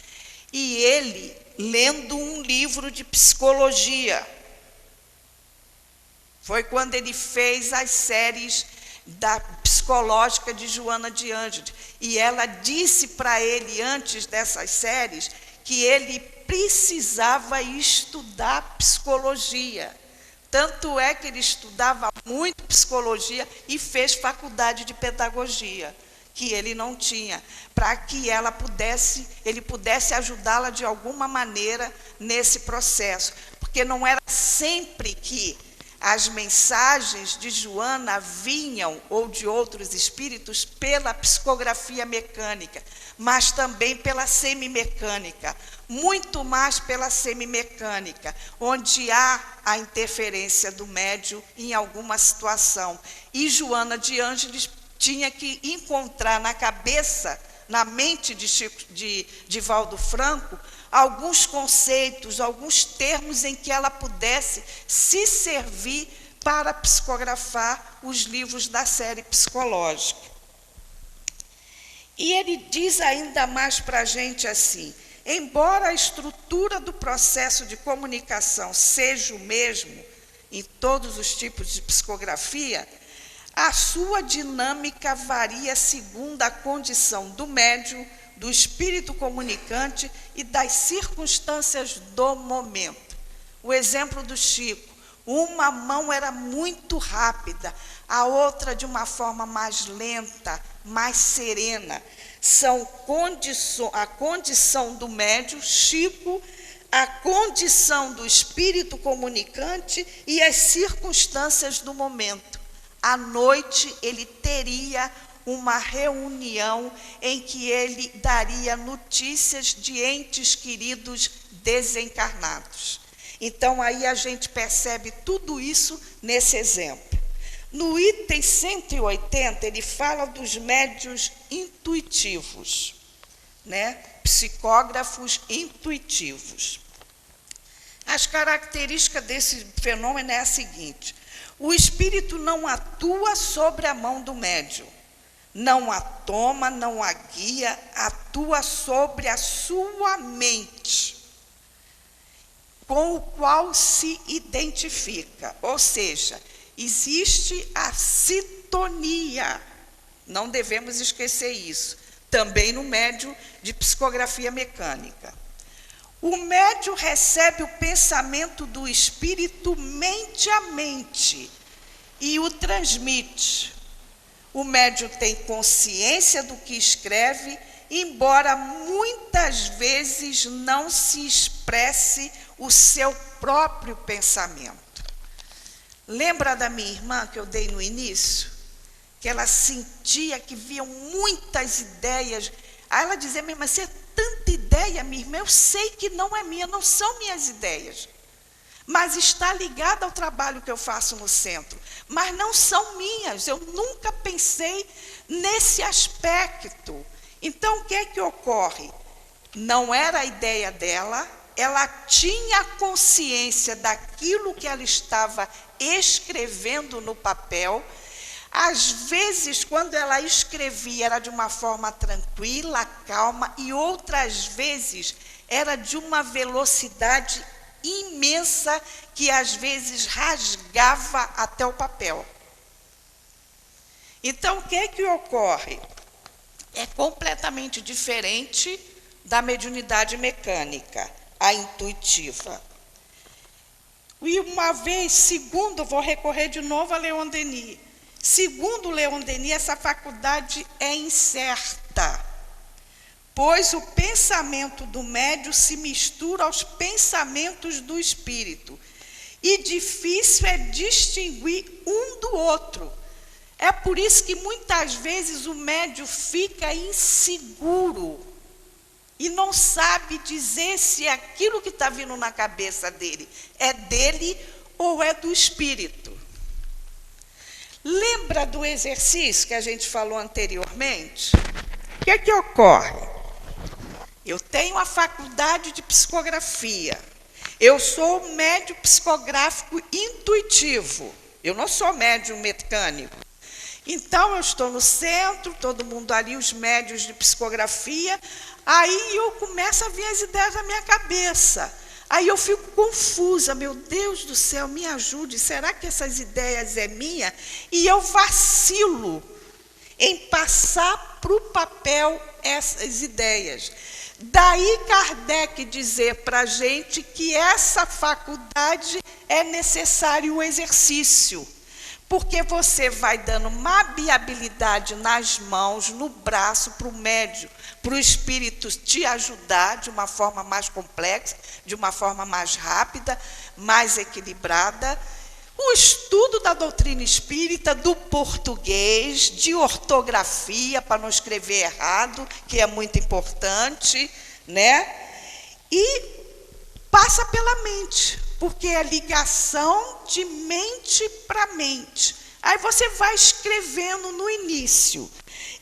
e ele lendo um livro de psicologia. Foi quando ele fez as séries da psicológica de Joana de Ângeles. E ela disse para ele, antes dessas séries, que ele precisava estudar psicologia. Tanto é que ele estudava muito psicologia e fez faculdade de pedagogia, que ele não tinha, para que ele pudesse ajudá-la de alguma maneira nesse processo. Porque não era sempre que as mensagens de Joana vinham, ou de outros espíritos, pela psicografia mecânica, mas também pela semimecânica, muito mais pela semimecânica, onde há a interferência do médium em alguma situação. E Joana de Ângeles tinha que encontrar na cabeça, na mente de Divaldo Franco, alguns conceitos, alguns termos em que ela pudesse se servir para psicografar os livros da série psicológica. E ele diz ainda mais para a gente assim, embora a estrutura do processo de comunicação seja o mesmo em todos os tipos de psicografia, a sua dinâmica varia segundo a condição do médium, do espírito comunicante e das circunstâncias do momento. O exemplo do Chico. Uma mão era muito rápida, a outra de uma forma mais lenta, mais serena. São a condição do médium, Chico, a condição do espírito comunicante e as circunstâncias do momento. À noite, ele teria uma reunião em que ele daria notícias de entes queridos desencarnados. Então, aí a gente percebe tudo isso nesse exemplo. No item 180, ele fala dos médiuns intuitivos, né? Psicógrafos intuitivos. As características desse fenômeno é a seguinte: o espírito não atua sobre a mão do médium, não a toma, não a guia, atua sobre a sua mente, com o qual se identifica. Ou seja, existe a sintonia, não devemos esquecer isso, também no médium de psicografia mecânica. O médium recebe o pensamento do espírito mente a mente e o transmite. O médium tem consciência do que escreve, embora muitas vezes não se expresse o seu próprio pensamento. Lembra da minha irmã que eu dei no início? Que ela sentia que viam muitas ideias. Aí ela dizia: mas você é tanta ideia, minha irmã, eu sei que não é minha, não são minhas ideias. Mas está ligada ao trabalho que eu faço no centro. Mas não são minhas, eu nunca pensei nesse aspecto. Então, o que é que ocorre? Não era a ideia dela, ela tinha consciência daquilo que ela estava escrevendo no papel. Às vezes, quando ela escrevia, era de uma forma tranquila, calma, e outras vezes era de uma velocidade imensa que às vezes rasgava até o papel. Então, o que é que ocorre? É completamente diferente da mediunidade mecânica, a intuitiva. E uma vez, segundo, vou recorrer de novo a Leon Denis. Segundo Leon Denis, essa faculdade é incerta, pois o pensamento do médium se mistura aos pensamentos do espírito, e difícil é distinguir um do outro. É por isso que muitas vezes o médium fica inseguro e não sabe dizer se aquilo que está vindo na cabeça dele é dele ou é do espírito. Lembra do exercício que a gente falou anteriormente? O que é que ocorre? Eu tenho a faculdade de psicografia. Eu sou médium psicográfico intuitivo. Eu não sou médium mecânico. Então, eu estou no centro, todo mundo ali, os médiuns de psicografia. Aí eu começo a vir as ideias na minha cabeça. Aí eu fico confusa, meu Deus do céu, me ajude, será que essas ideias é minha? E eu vacilo em passar para o papel essas ideias. Daí Kardec dizer para a gente que essa faculdade é necessário o exercício, porque você vai dando maleabilidade nas mãos, no braço, para o médium, para o espírito te ajudar de uma forma mais complexa, de uma forma mais rápida, mais equilibrada. O estudo da doutrina espírita, do português, de ortografia, para não escrever errado, que é muito importante, né? E passa pela mente, porque é ligação de mente para mente. Aí você vai escrevendo no início.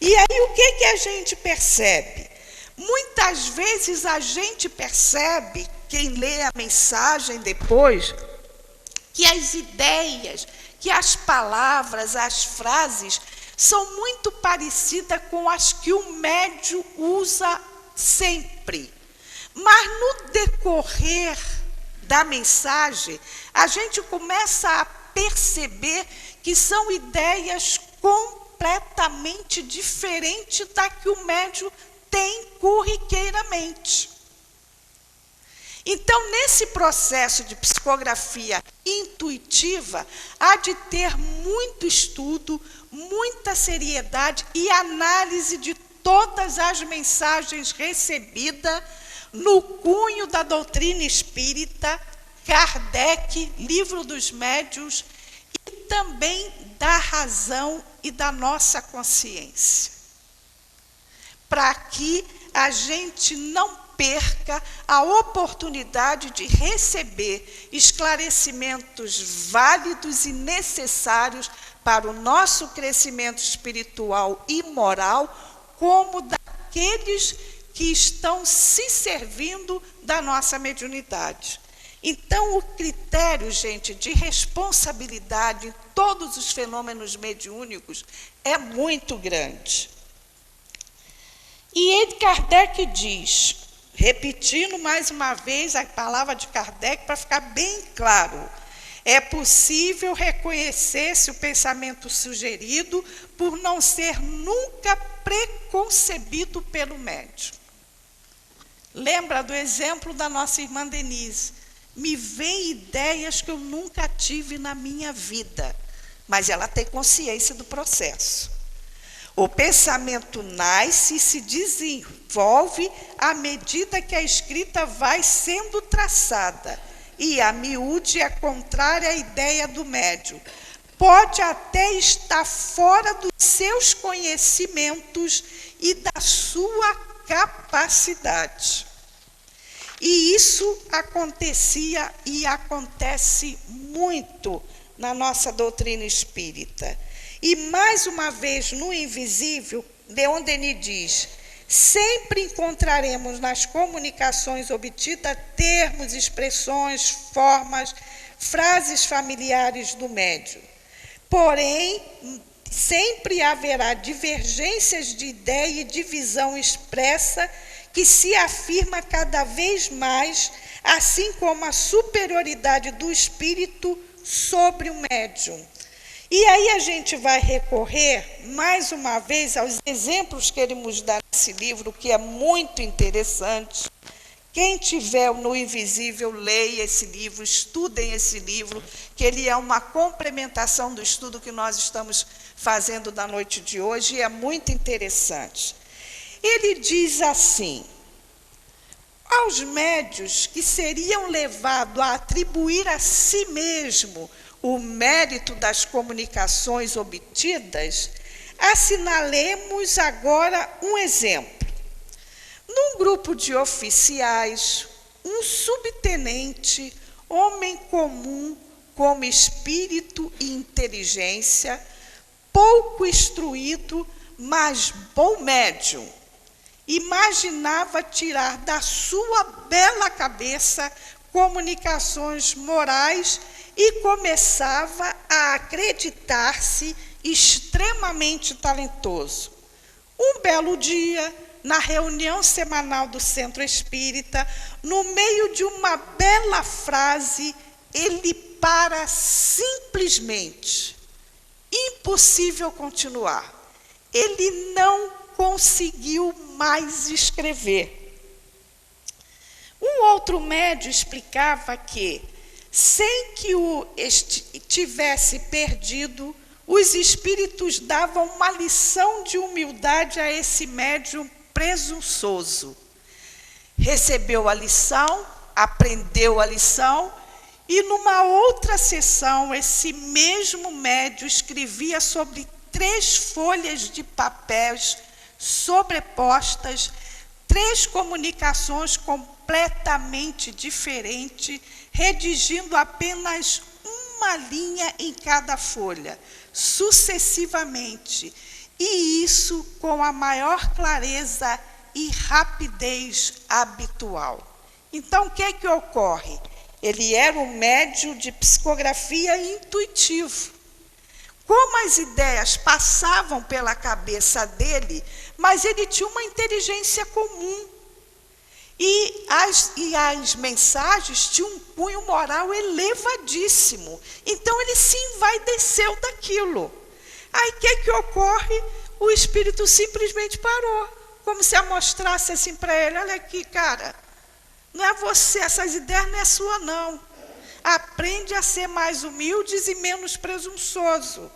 E aí o que a gente percebe? Muitas vezes a gente percebe, quem lê a mensagem depois, que as ideias, que as palavras, as frases, são muito parecidas com as que o médium usa sempre. Mas no decorrer da mensagem, a gente começa a perceber que são ideias completamente diferentes da que o médium tem corriqueiramente. Então, nesse processo de psicografia intuitiva, há de ter muito estudo, muita seriedade e análise de todas as mensagens recebidas no cunho da doutrina espírita, Kardec, Livro dos Médiuns, e também da razão e da nossa consciência, para que a gente não perca a oportunidade de receber esclarecimentos válidos e necessários para o nosso crescimento espiritual e moral, como daqueles que estão se servindo da nossa mediunidade. Então, o critério, gente, de responsabilidade em todos os fenômenos mediúnicos é muito grande. E Kardec diz, repetindo mais uma vez a palavra de Kardec para ficar bem claro, é possível reconhecer-se o pensamento sugerido por não ser nunca preconcebido pelo médium. Lembra do exemplo da nossa irmã Denise? Me vêm ideias que eu nunca tive na minha vida, mas ela tem consciência do processo. O pensamento nasce e se desenvolve à medida que a escrita vai sendo traçada, e a miúde é contrária à ideia do médium. Pode até estar fora dos seus conhecimentos e da sua capacidade. E isso acontecia e acontece muito na nossa doutrina espírita. E, mais uma vez, no invisível, Leon Denis diz, sempre encontraremos nas comunicações obtidas termos, expressões, formas, frases familiares do médium. Porém, sempre haverá divergências de ideia e divisão expressa que se afirma cada vez mais, assim como a superioridade do espírito sobre o médium. E aí a gente vai recorrer, mais uma vez, aos exemplos que ele nos dá nesse livro, que é muito interessante. Quem tiver no Invisível, leia esse livro, estudem esse livro, que ele é uma complementação do estudo que nós estamos fazendo na noite de hoje, e é muito interessante. Ele diz assim, aos médiuns que seriam levados a atribuir a si mesmo o mérito das comunicações obtidas, assinalemos agora um exemplo. Num grupo de oficiais, um subtenente, homem comum, como espírito e inteligência, pouco instruído, mas bom médium, imaginava tirar da sua bela cabeça comunicações morais e começava a acreditar-se extremamente talentoso. Um belo dia, na reunião semanal do Centro Espírita, no meio de uma bela frase, ele para simplesmente. Impossível continuar. Ele não conseguiu mais escrever. Um outro médium explicava que, sem que o tivesse perdido, os espíritos davam uma lição de humildade a esse médium presunçoso. Recebeu a lição, aprendeu a lição, e numa outra sessão, esse mesmo médium escrevia sobre 3 folhas de papéis sobrepostas, 3 comunicações completamente diferentes, redigindo apenas uma linha em cada folha, sucessivamente, e isso com a maior clareza e rapidez habitual. Então, o que é que ocorre? Ele era um médium de psicografia intuitivo. Como as ideias passavam pela cabeça dele, mas ele tinha uma inteligência comum. E as mensagens tinham um cunho moral elevadíssimo. Então, ele se envaideceu daquilo. Aí, o que ocorre? O espírito simplesmente parou. Como se amostrasse assim para ele, olha aqui, cara, Não é você, essas ideias não é sua, não. Aprende a ser mais humilde e menos presunçoso.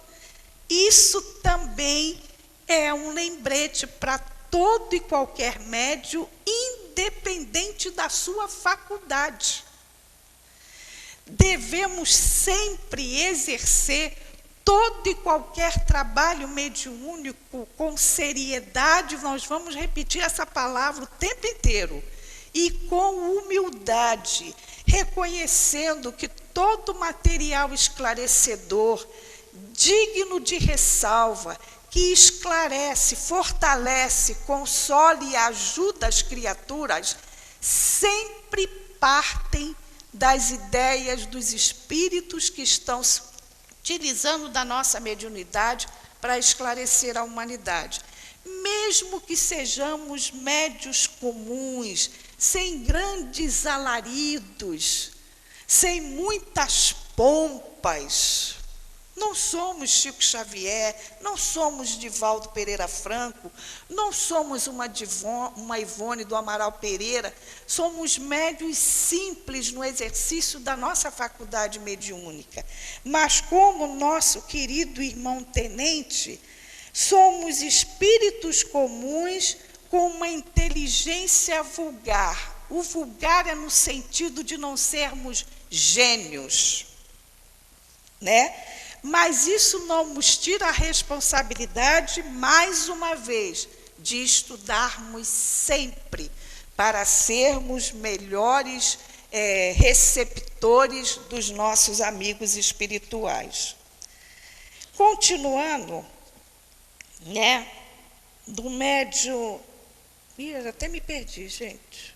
Isso também é um lembrete para todo e qualquer médium, independente da sua faculdade. Devemos sempre exercer todo e qualquer trabalho mediúnico com seriedade, nós vamos repetir essa palavra o tempo inteiro, e com humildade, reconhecendo que todo material esclarecedor, digno de ressalva, que esclarece, fortalece, consola e ajuda as criaturas, sempre partem das ideias dos espíritos que estão utilizando da nossa mediunidade para esclarecer a humanidade. Mesmo que sejamos médios comuns, sem grandes alaridos, sem muitas pompas, não somos Chico Xavier, não somos Divaldo Pereira Franco, não somos uma Ivone do Amaral Pereira, somos médios simples no exercício da nossa faculdade mediúnica. Mas como nosso querido irmão Tenente, somos espíritos comuns com uma inteligência vulgar. O vulgar é no sentido de não sermos gênios, né? Mas isso não nos tira a responsabilidade, mais uma vez, de estudarmos sempre para sermos melhores receptores dos nossos amigos espirituais. Continuando, né, do médium... Ih, até me perdi, gente.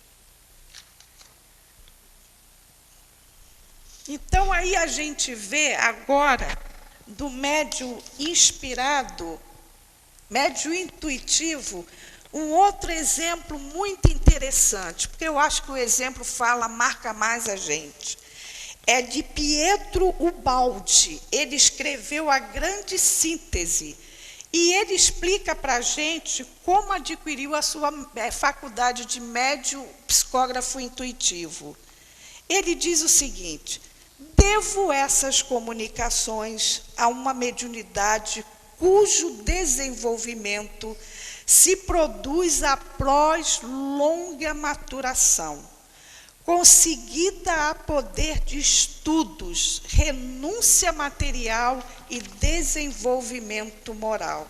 Então, aí a gente vê agora do médium inspirado, médium intuitivo, um outro exemplo muito interessante, porque eu acho que o exemplo marca mais a gente. É de Pietro Ubaldi. Ele escreveu A Grande Síntese, e ele explica para a gente como adquiriu a sua faculdade de médium psicógrafo intuitivo. Ele diz o seguinte: devo essas comunicações a uma mediunidade cujo desenvolvimento se produz após longa maturação, conseguida a poder de estudos, renúncia material e desenvolvimento moral,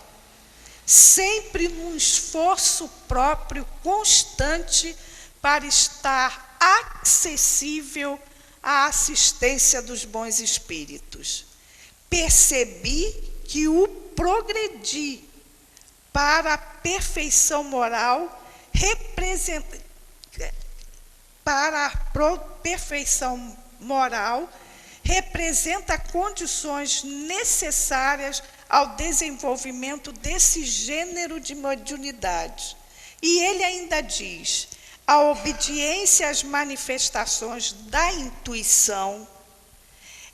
sempre num esforço próprio constante para estar acessível à assistência dos bons espíritos. Percebi que o progredir para a perfeição moral representa condições necessárias ao desenvolvimento desse gênero de mediunidade. E ele ainda diz: a obediência às manifestações da intuição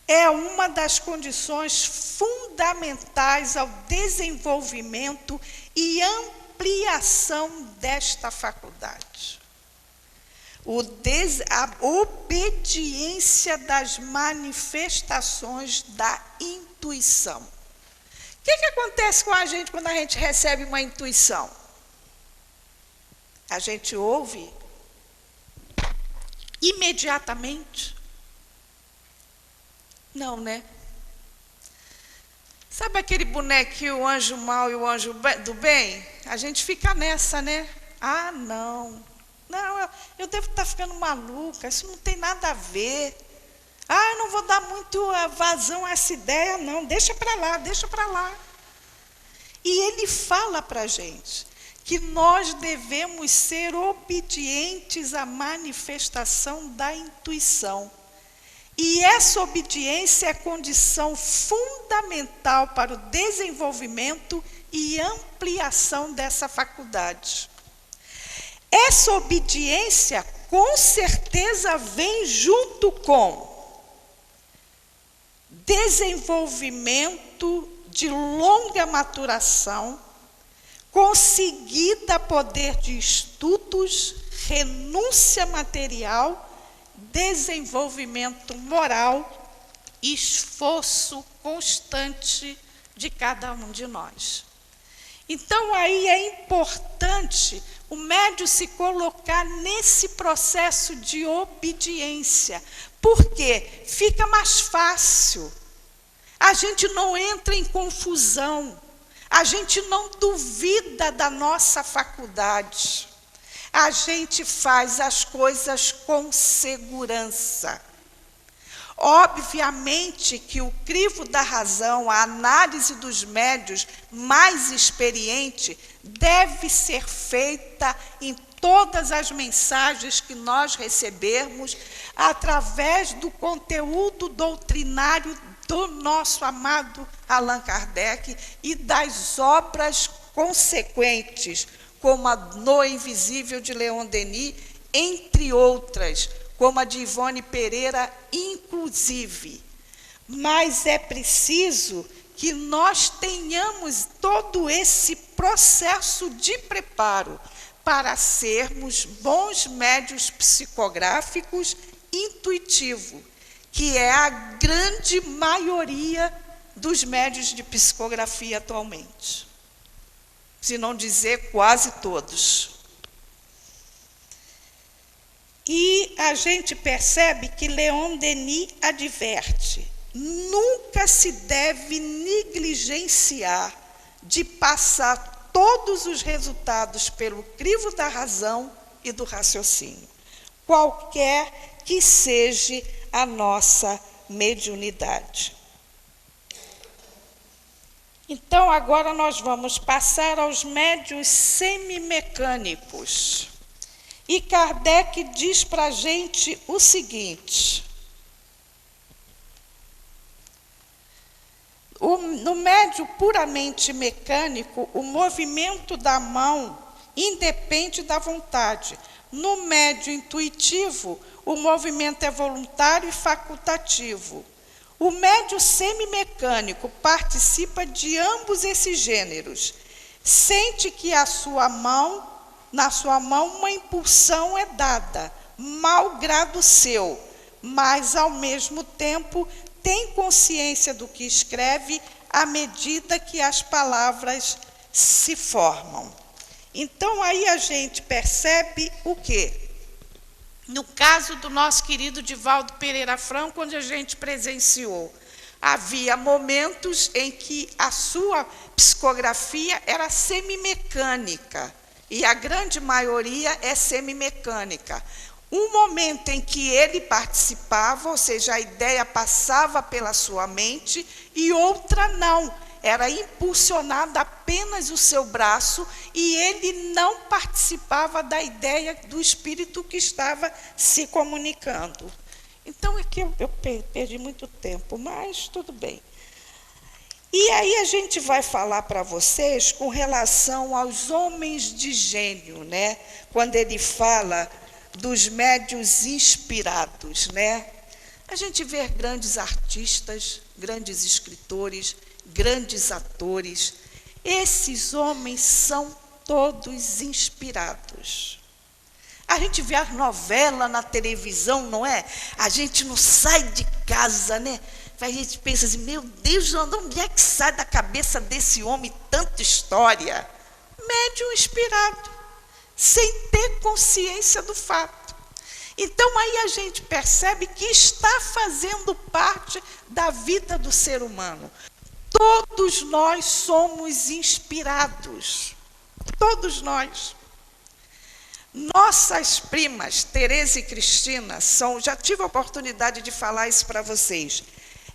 é uma das condições fundamentais ao desenvolvimento e ampliação desta faculdade. A obediência das manifestações da intuição. O que acontece com a gente quando a gente recebe uma intuição? A gente ouve imediatamente? Não, né? Sabe aquele bonequinho, o anjo mau e o anjo do bem? A gente fica nessa, né? Ah, não. Não, eu devo estar ficando maluca, isso não tem nada a ver. Ah, eu não vou dar muito vazão a essa ideia, não. Deixa para lá, deixa para lá. E ele fala para a gente que nós devemos ser obedientes à manifestação da intuição. E essa obediência é condição fundamental para o desenvolvimento e ampliação dessa faculdade. Essa obediência, com certeza, vem junto com desenvolvimento de longa maturação, conseguida a poder de estudos, renúncia material, desenvolvimento moral, esforço constante de cada um de nós. Então, aí é importante o médium se colocar nesse processo de obediência, porque fica mais fácil. A gente não entra em confusão, a gente não duvida da nossa faculdade, a gente faz as coisas com segurança. Obviamente que o crivo da razão, a análise dos médiuns mais experiente, deve ser feita em todas as mensagens que nós recebermos, através do conteúdo doutrinário do nosso amado Allan Kardec e das obras consequentes, como a No Invisível de Leon Denis, entre outras, como a de Ivone Pereira, inclusive. Mas é preciso que nós tenhamos todo esse processo de preparo para sermos bons médiuns psicográficos intuitivos, que é a grande maioria dos médiuns de psicografia atualmente, se não dizer quase todos. E a gente percebe que Leon Denis adverte: nunca se deve negligenciar de passar todos os resultados pelo crivo da razão e do raciocínio, qualquer que seja a nossa mediunidade. Então, agora nós vamos passar aos médiuns semimecânicos. E Kardec diz para a gente o seguinte: no médium puramente mecânico, o movimento da mão independe da vontade. No médium intuitivo, o movimento é voluntário e facultativo. O médium semimecânico participa de ambos esses gêneros. Sente que na sua mão uma impulsão é dada, malgrado seu, mas, ao mesmo tempo, tem consciência do que escreve à medida que as palavras se formam. Então, aí a gente percebe o quê? No caso do nosso querido Divaldo Pereira Franco, onde a gente presenciou, havia momentos em que a sua psicografia era semimecânica, e a grande maioria é semimecânica. Um momento em que ele participava, ou seja, a ideia passava pela sua mente, e outra não, era impulsionada apenas o seu braço, e ele não participava da ideia do espírito que estava se comunicando. Então, aqui eu perdi muito tempo, mas tudo bem. E aí a gente vai falar para vocês com relação aos homens de gênio, né? Quando ele fala dos médiuns inspirados, né? A gente vê grandes artistas, grandes escritores, grandes atores. Esses homens são todos inspirados. A gente vê as novelas na televisão, não é? A gente não sai de casa, né? A gente pensa assim, meu Deus, de onde é que sai da cabeça desse homem tanta história? Médium inspirado, sem ter consciência do fato. Então, aí a gente percebe que está fazendo parte da vida do ser humano. Todos nós somos inspirados, todos nós. Nossas primas, Tereza e Cristina, já tive a oportunidade de falar isso para vocês,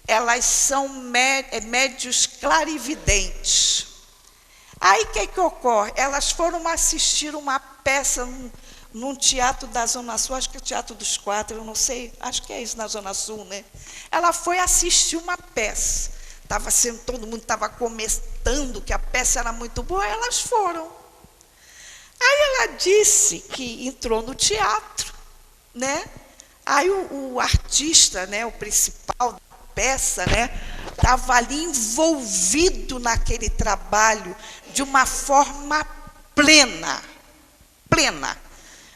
elas são médios clarividentes. Aí, o que ocorre? Elas foram assistir uma peça num teatro da Zona Sul, acho que é o Teatro dos Quatro, eu não sei, acho que é isso na Zona Sul, né? Ela foi assistir uma peça. Todo mundo estava comentando que a peça era muito boa, elas foram. Aí ela disse que entrou no teatro, né? Aí o artista, né, o principal da peça, né, estava ali envolvido naquele trabalho de uma forma plena.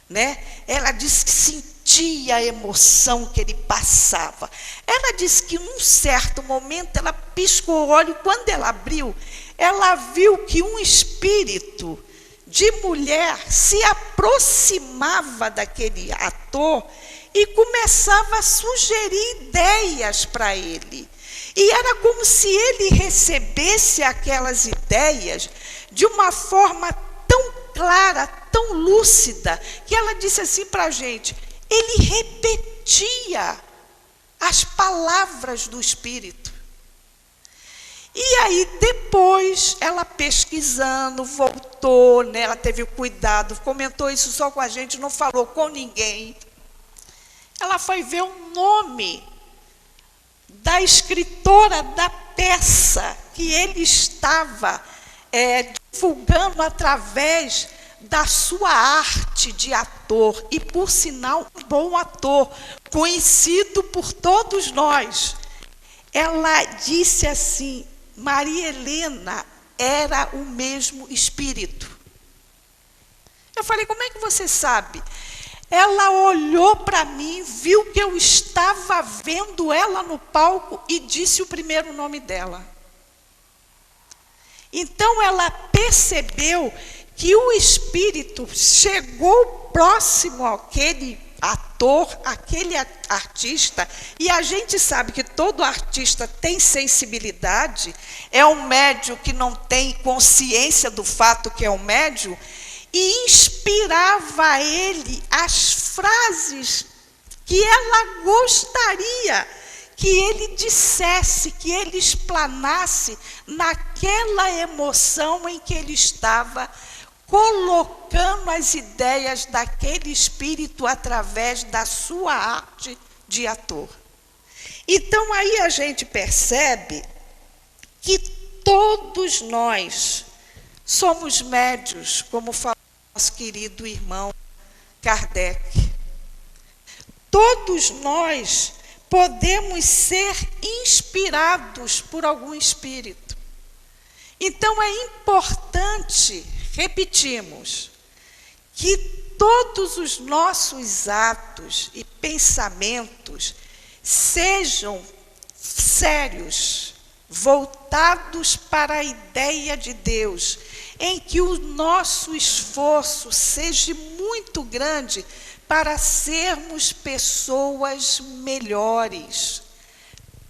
né? Ela disse que sentia a emoção que ele passava. Ela disse que num certo momento ela piscou o olho e quando ela abriu, ela viu que um espírito de mulher se aproximava daquele ator e começava a sugerir ideias para ele. E era como se ele recebesse aquelas ideias de uma forma tão clara, tão lúcida, que ela disse assim para a gente, ele repetia as palavras do Espírito. E aí depois, ela pesquisando, voltou, né, ela teve cuidado, comentou isso só com a gente, não falou com ninguém. Ela foi ver o nome da escritora da peça que ele estava divulgando através da sua arte de ator, e por sinal, um bom ator, conhecido por todos nós. Ela disse assim, Maria Helena era o mesmo espírito. Eu falei, como é que você sabe? Ela olhou para mim, viu que eu estava vendo ela no palco e disse o primeiro nome dela. Então ela percebeu que o espírito chegou próximo àquele ator, aquele artista, e a gente sabe que todo artista tem sensibilidade, é um médium que não tem consciência do fato que é um médium, e inspirava a ele as frases que ela gostaria que ele dissesse, que ele explanasse naquela emoção em que ele estava colocando as ideias daquele espírito através da sua arte de ator. Então, aí a gente percebe que todos nós somos médios, como falou nosso querido irmão Kardec. Todos nós podemos ser inspirados por algum espírito. Então, é importante, repetimos, que todos os nossos atos e pensamentos sejam sérios, voltados para a ideia de Deus, em que o nosso esforço seja muito grande para sermos pessoas melhores,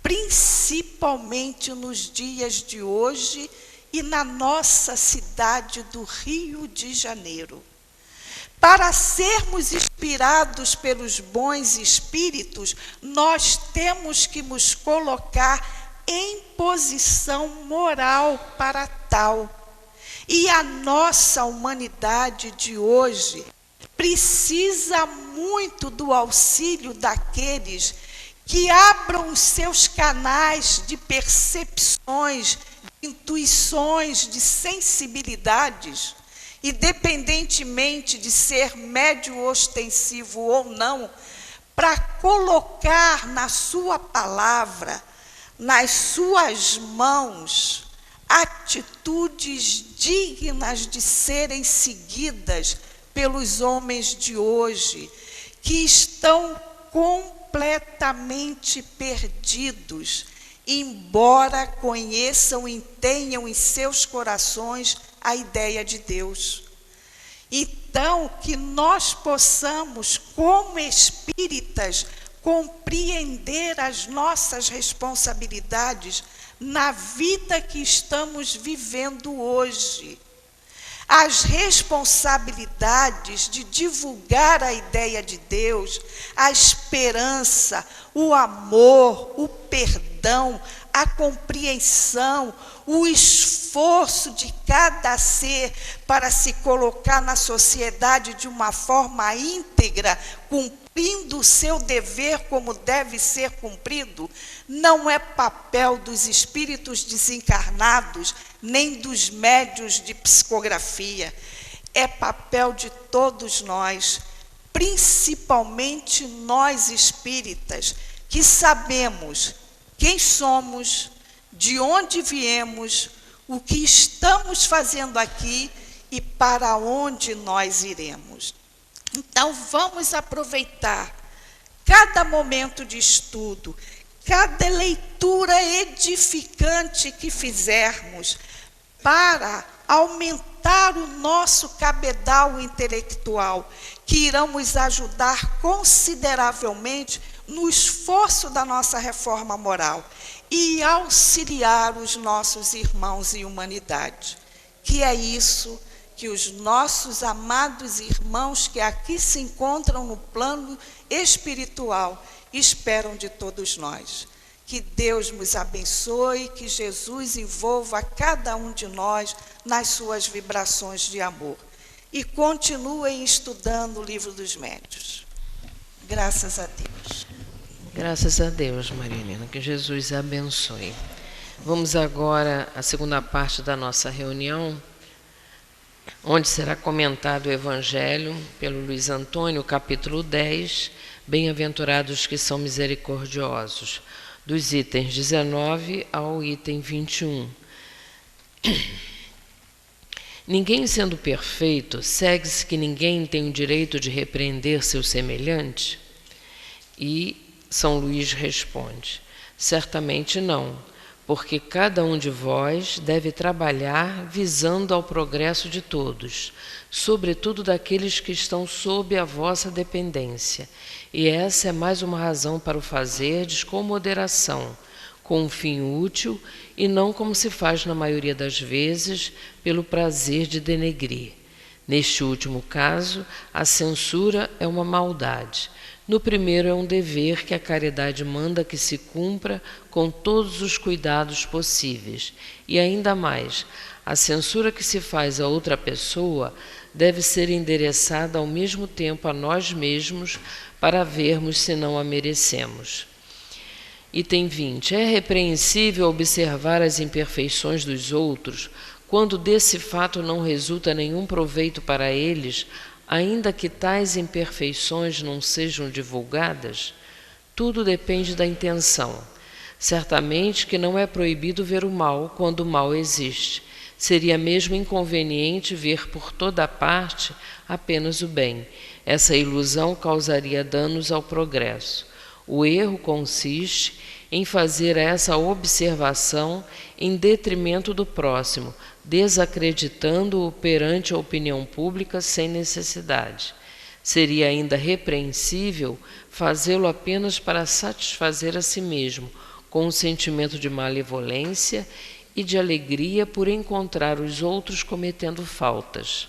principalmente nos dias de hoje e na nossa cidade do Rio de Janeiro. Para sermos inspirados pelos bons espíritos, nós temos que nos colocar em posição moral para tal. E a nossa humanidade de hoje precisa muito do auxílio daqueles que abram os seus canais de percepções, de intuições, de sensibilidades, independentemente de ser médium ostensivo ou não, para colocar na sua palavra, nas suas mãos, atitudes dignas de serem seguidas pelos homens de hoje, que estão completamente perdidos, embora conheçam e tenham em seus corações a ideia de Deus. Então, que nós possamos, como espíritas, compreender as nossas responsabilidades na vida que estamos vivendo hoje. As responsabilidades de divulgar a ideia de Deus, a esperança, o amor, o perdão, a compreensão, o esforço de cada ser para se colocar na sociedade de uma forma íntegra, cumprindo o seu dever como deve ser cumprido, não é papel dos espíritos desencarnados, nem dos médiuns de psicografia. É papel de todos nós, principalmente nós espíritas, que sabemos quem somos, de onde viemos, o que estamos fazendo aqui e para onde nós iremos. Então, vamos aproveitar cada momento de estudo, cada leitura edificante que fizermos, para aumentar o nosso cabedal intelectual, que irão nos ajudar consideravelmente no esforço da nossa reforma moral e auxiliar os nossos irmãos em humanidade. Que é isso que os nossos amados irmãos que aqui se encontram no plano espiritual esperam de todos nós. Que Deus nos abençoe, que Jesus envolva cada um de nós nas suas vibrações de amor. E continuem estudando o Livro dos Médiuns. Graças a Deus. Graças a Deus, Maria Helena, que Jesus a abençoe. Vamos agora à segunda parte da nossa reunião, onde será comentado o Evangelho pelo Luiz Antônio, capítulo 10, Bem-aventurados que são misericordiosos, dos itens 19 ao item 21. Ninguém sendo perfeito, segue-se que ninguém tem o direito de repreender seu semelhante? E São Luís responde: certamente não, porque cada um de vós deve trabalhar visando ao progresso de todos, sobretudo daqueles que estão sob a vossa dependência, e essa é mais uma razão para o fazerdes com moderação, com um fim útil, e não como se faz na maioria das vezes, pelo prazer de denegrir. Neste último caso, a censura é uma maldade. No primeiro é um dever que a caridade manda que se cumpra com todos os cuidados possíveis. E ainda mais, a censura que se faz a outra pessoa deve ser endereçada ao mesmo tempo a nós mesmos para vermos se não a merecemos. Item 20. É repreensível observar as imperfeições dos outros quando desse fato não resulta nenhum proveito para eles, ainda que tais imperfeições não sejam divulgadas? Tudo depende da intenção. Certamente que não é proibido ver o mal quando o mal existe. Seria mesmo inconveniente ver por toda parte apenas o bem. Essa ilusão causaria danos ao progresso. O erro consiste em fazer essa observação em detrimento do próximo, desacreditando-o perante a opinião pública sem necessidade. Seria ainda repreensível fazê-lo apenas para satisfazer a si mesmo, com um sentimento de malevolência e de alegria por encontrar os outros cometendo faltas.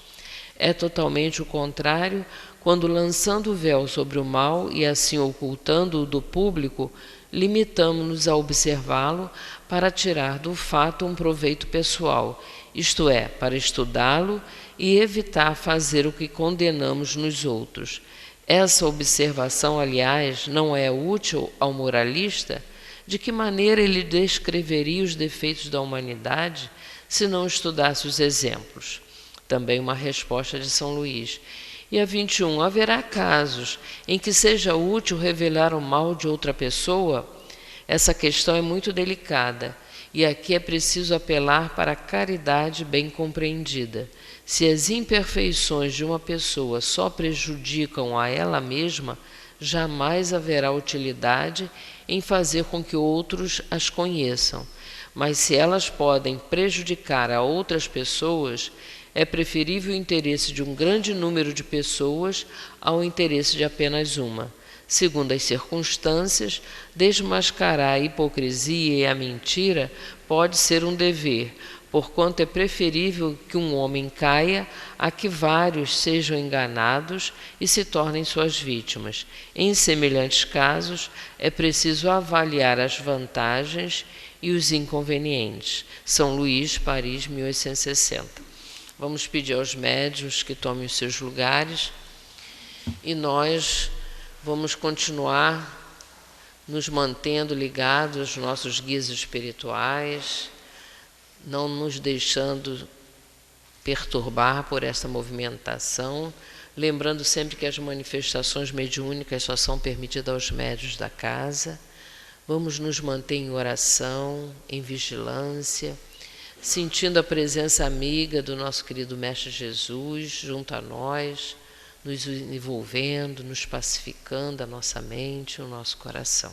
É totalmente o contrário quando, lançando o véu sobre o mal e assim ocultando-o do público, limitamo-nos a observá-lo para tirar do fato um proveito pessoal, isto é, para estudá-lo e evitar fazer o que condenamos nos outros. Essa observação, aliás, não é útil ao moralista? De que maneira ele descreveria os defeitos da humanidade se não estudasse os exemplos? Também uma resposta de São Luís. E a 21. Haverá casos em que seja útil revelar o mal de outra pessoa? Essa questão é muito delicada, e aqui é preciso apelar para a caridade bem compreendida. Se as imperfeições de uma pessoa só prejudicam a ela mesma, jamais haverá utilidade em fazer com que outros as conheçam. Mas se elas podem prejudicar a outras pessoas, é preferível o interesse de um grande número de pessoas ao interesse de apenas uma. Segundo as circunstâncias, desmascarar a hipocrisia e a mentira pode ser um dever, porquanto é preferível que um homem caia a que vários sejam enganados e se tornem suas vítimas. Em semelhantes casos, é preciso avaliar as vantagens e os inconvenientes. São Luís, Paris, 1860. Vamos pedir aos médiuns que tomem os seus lugares e nós vamos continuar nos mantendo ligados aos nossos guias espirituais, não nos deixando perturbar por essa movimentação, lembrando sempre que as manifestações mediúnicas só são permitidas aos médiuns da casa. Vamos nos manter em oração, em vigilância, sentindo a presença amiga do nosso querido Mestre Jesus junto a nós, nos envolvendo, nos pacificando a nossa mente, o nosso coração.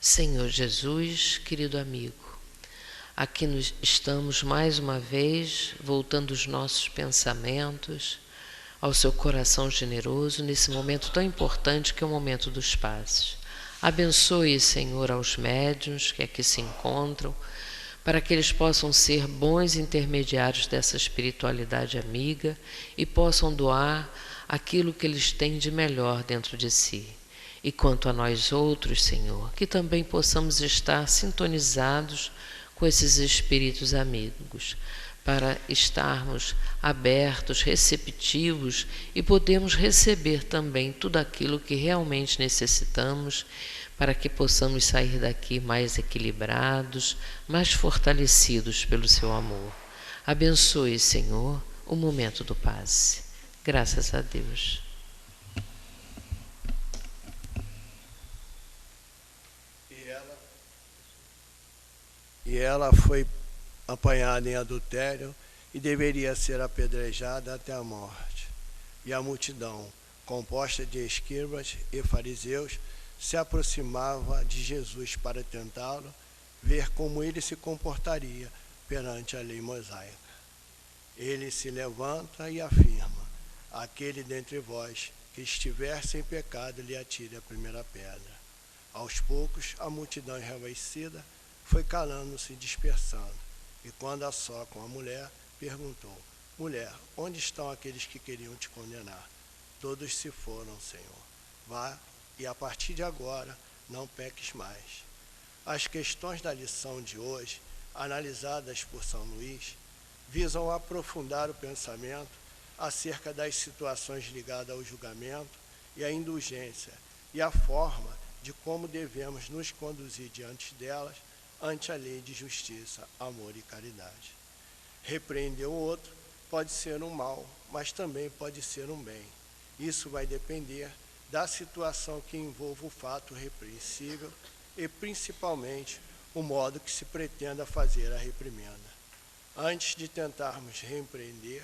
Senhor Jesus, querido amigo, aqui estamos mais uma vez voltando os nossos pensamentos ao seu coração generoso nesse momento tão importante que é o momento dos passes. Abençoe, Senhor, aos médiuns que aqui se encontram, para que eles possam ser bons intermediários dessa espiritualidade amiga e possam doar aquilo que eles têm de melhor dentro de si. E quanto a nós outros, Senhor, que também possamos estar sintonizados com esses espíritos amigos, para estarmos abertos, receptivos e podermos receber também tudo aquilo que realmente necessitamos, para que possamos sair daqui mais equilibrados, mais fortalecidos pelo seu amor. Abençoe, Senhor, o momento do passe. Graças a Deus. E ela foi apanhada em adultério e deveria ser apedrejada até a morte. E a multidão, composta de escribas e fariseus, se aproximava de Jesus para tentá-lo, ver como ele se comportaria perante a lei mosaica. Ele se levanta e afirma: aquele dentre vós que estiver sem pecado, lhe atire a primeira pedra. Aos poucos, a multidão enraivecida foi calando-se e dispersando. E quando a só com a mulher, perguntou: mulher, onde estão aqueles que queriam te condenar? Todos se foram, Senhor. Vá, e a partir de agora não peques mais. As questões da lição de hoje, analisadas por São Luís, visam aprofundar o pensamento acerca das situações ligadas ao julgamento e à indulgência e a forma de como devemos nos conduzir diante delas ante a lei de justiça, amor e caridade. Repreender o outro pode ser um mal, mas também pode ser um bem. Isso vai depender da situação que envolva o fato repreensível e, principalmente, o modo que se pretenda fazer a reprimenda. Antes de tentarmos repreender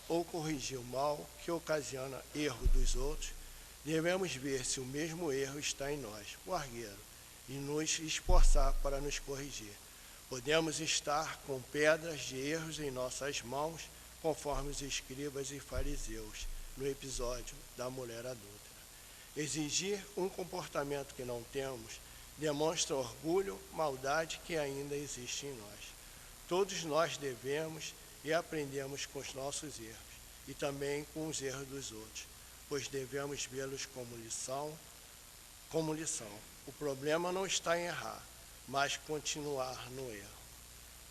ou corrigir o mal que ocasiona erro dos outros, devemos ver se o mesmo erro está em nós, o argueiro, e nos esforçar para nos corrigir. Podemos estar com pedras de erros em nossas mãos, conforme os escribas e fariseus, no episódio da mulher adúltera. Exigir um comportamento que não temos demonstra orgulho, maldade que ainda existe em nós. Todos nós devemos e aprendemos com os nossos erros, e também com os erros dos outros, pois devemos vê-los como lição. O problema não está em errar, mas continuar no erro.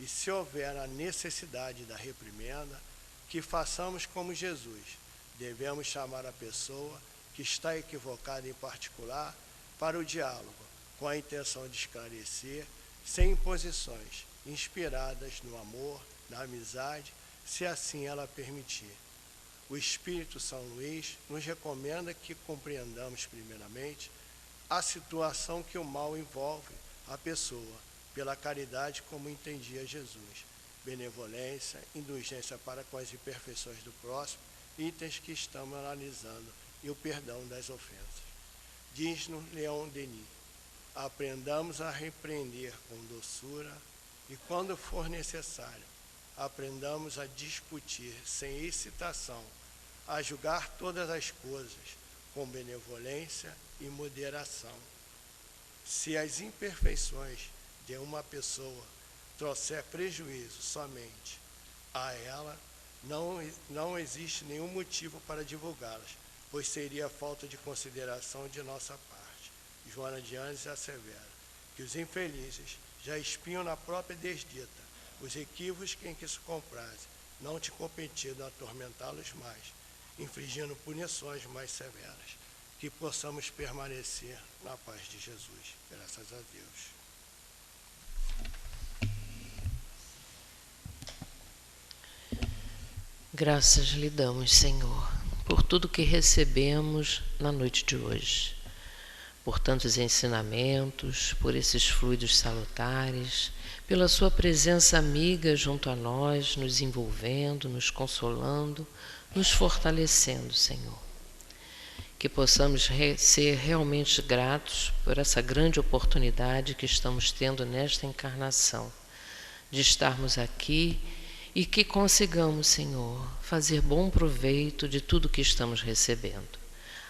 E se houver a necessidade da reprimenda, que façamos como Jesus. Devemos chamar a pessoa que está equivocada em particular para o diálogo, com a intenção de esclarecer, sem imposições, inspiradas no amor, na amizade, se assim ela permitir. O Espírito São Luís nos recomenda que compreendamos primeiramente a situação que o mal envolve a pessoa, pela caridade como entendia Jesus, benevolência, indulgência para com as imperfeições do próximo, itens que estamos analisando, e o perdão das ofensas. Diz-nos Leon Denis: aprendamos a repreender com doçura e, quando for necessário, aprendamos a discutir sem excitação, a julgar todas as coisas com benevolência e moderação. Se as imperfeições de uma pessoa trouxer prejuízo somente a ela, não existe nenhum motivo para divulgá-las, pois seria falta de consideração de nossa parte. Joana de Anjos assevera que os infelizes já espiam na própria desdita os equívocos em que se comprazem, não te competindo atormentá-los mais, infligindo punições mais severas. Que possamos permanecer na paz de Jesus. Graças a Deus. Graças lhe damos, Senhor, por tudo que recebemos na noite de hoje, por tantos ensinamentos, por esses fluidos salutares, pela sua presença amiga junto a nós, nos envolvendo, nos consolando, nos fortalecendo, Senhor. Que possamos ser realmente gratos por essa grande oportunidade que estamos tendo nesta encarnação, de estarmos aqui e que consigamos, Senhor, fazer bom proveito de tudo que estamos recebendo.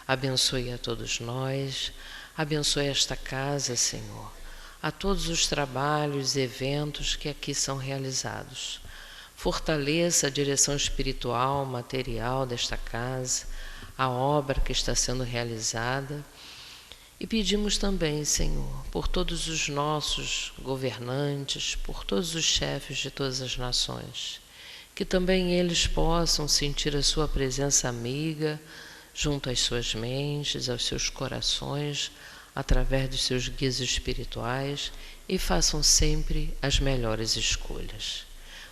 Abençoe a todos nós, abençoe esta casa, Senhor, a todos os trabalhos e eventos que aqui são realizados. Fortaleça a direção espiritual, material desta casa, a obra que está sendo realizada. E pedimos também, Senhor, por todos os nossos governantes, por todos os chefes de todas as nações, que também eles possam sentir a sua presença amiga junto às suas mentes, aos seus corações, através dos seus guias espirituais, e façam sempre as melhores escolhas.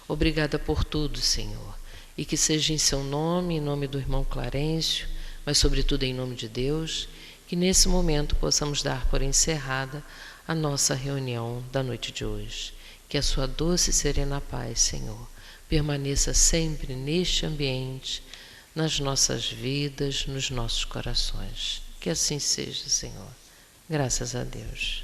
Obrigada por tudo, Senhor, e que seja em seu nome, em nome do irmão Clarencio, mas sobretudo em nome de Deus, que nesse momento possamos dar por encerrada a nossa reunião da noite de hoje. Que a sua doce e serena paz, Senhor, permaneça sempre neste ambiente, nas nossas vidas, nos nossos corações. Que assim seja, Senhor. Graças a Deus.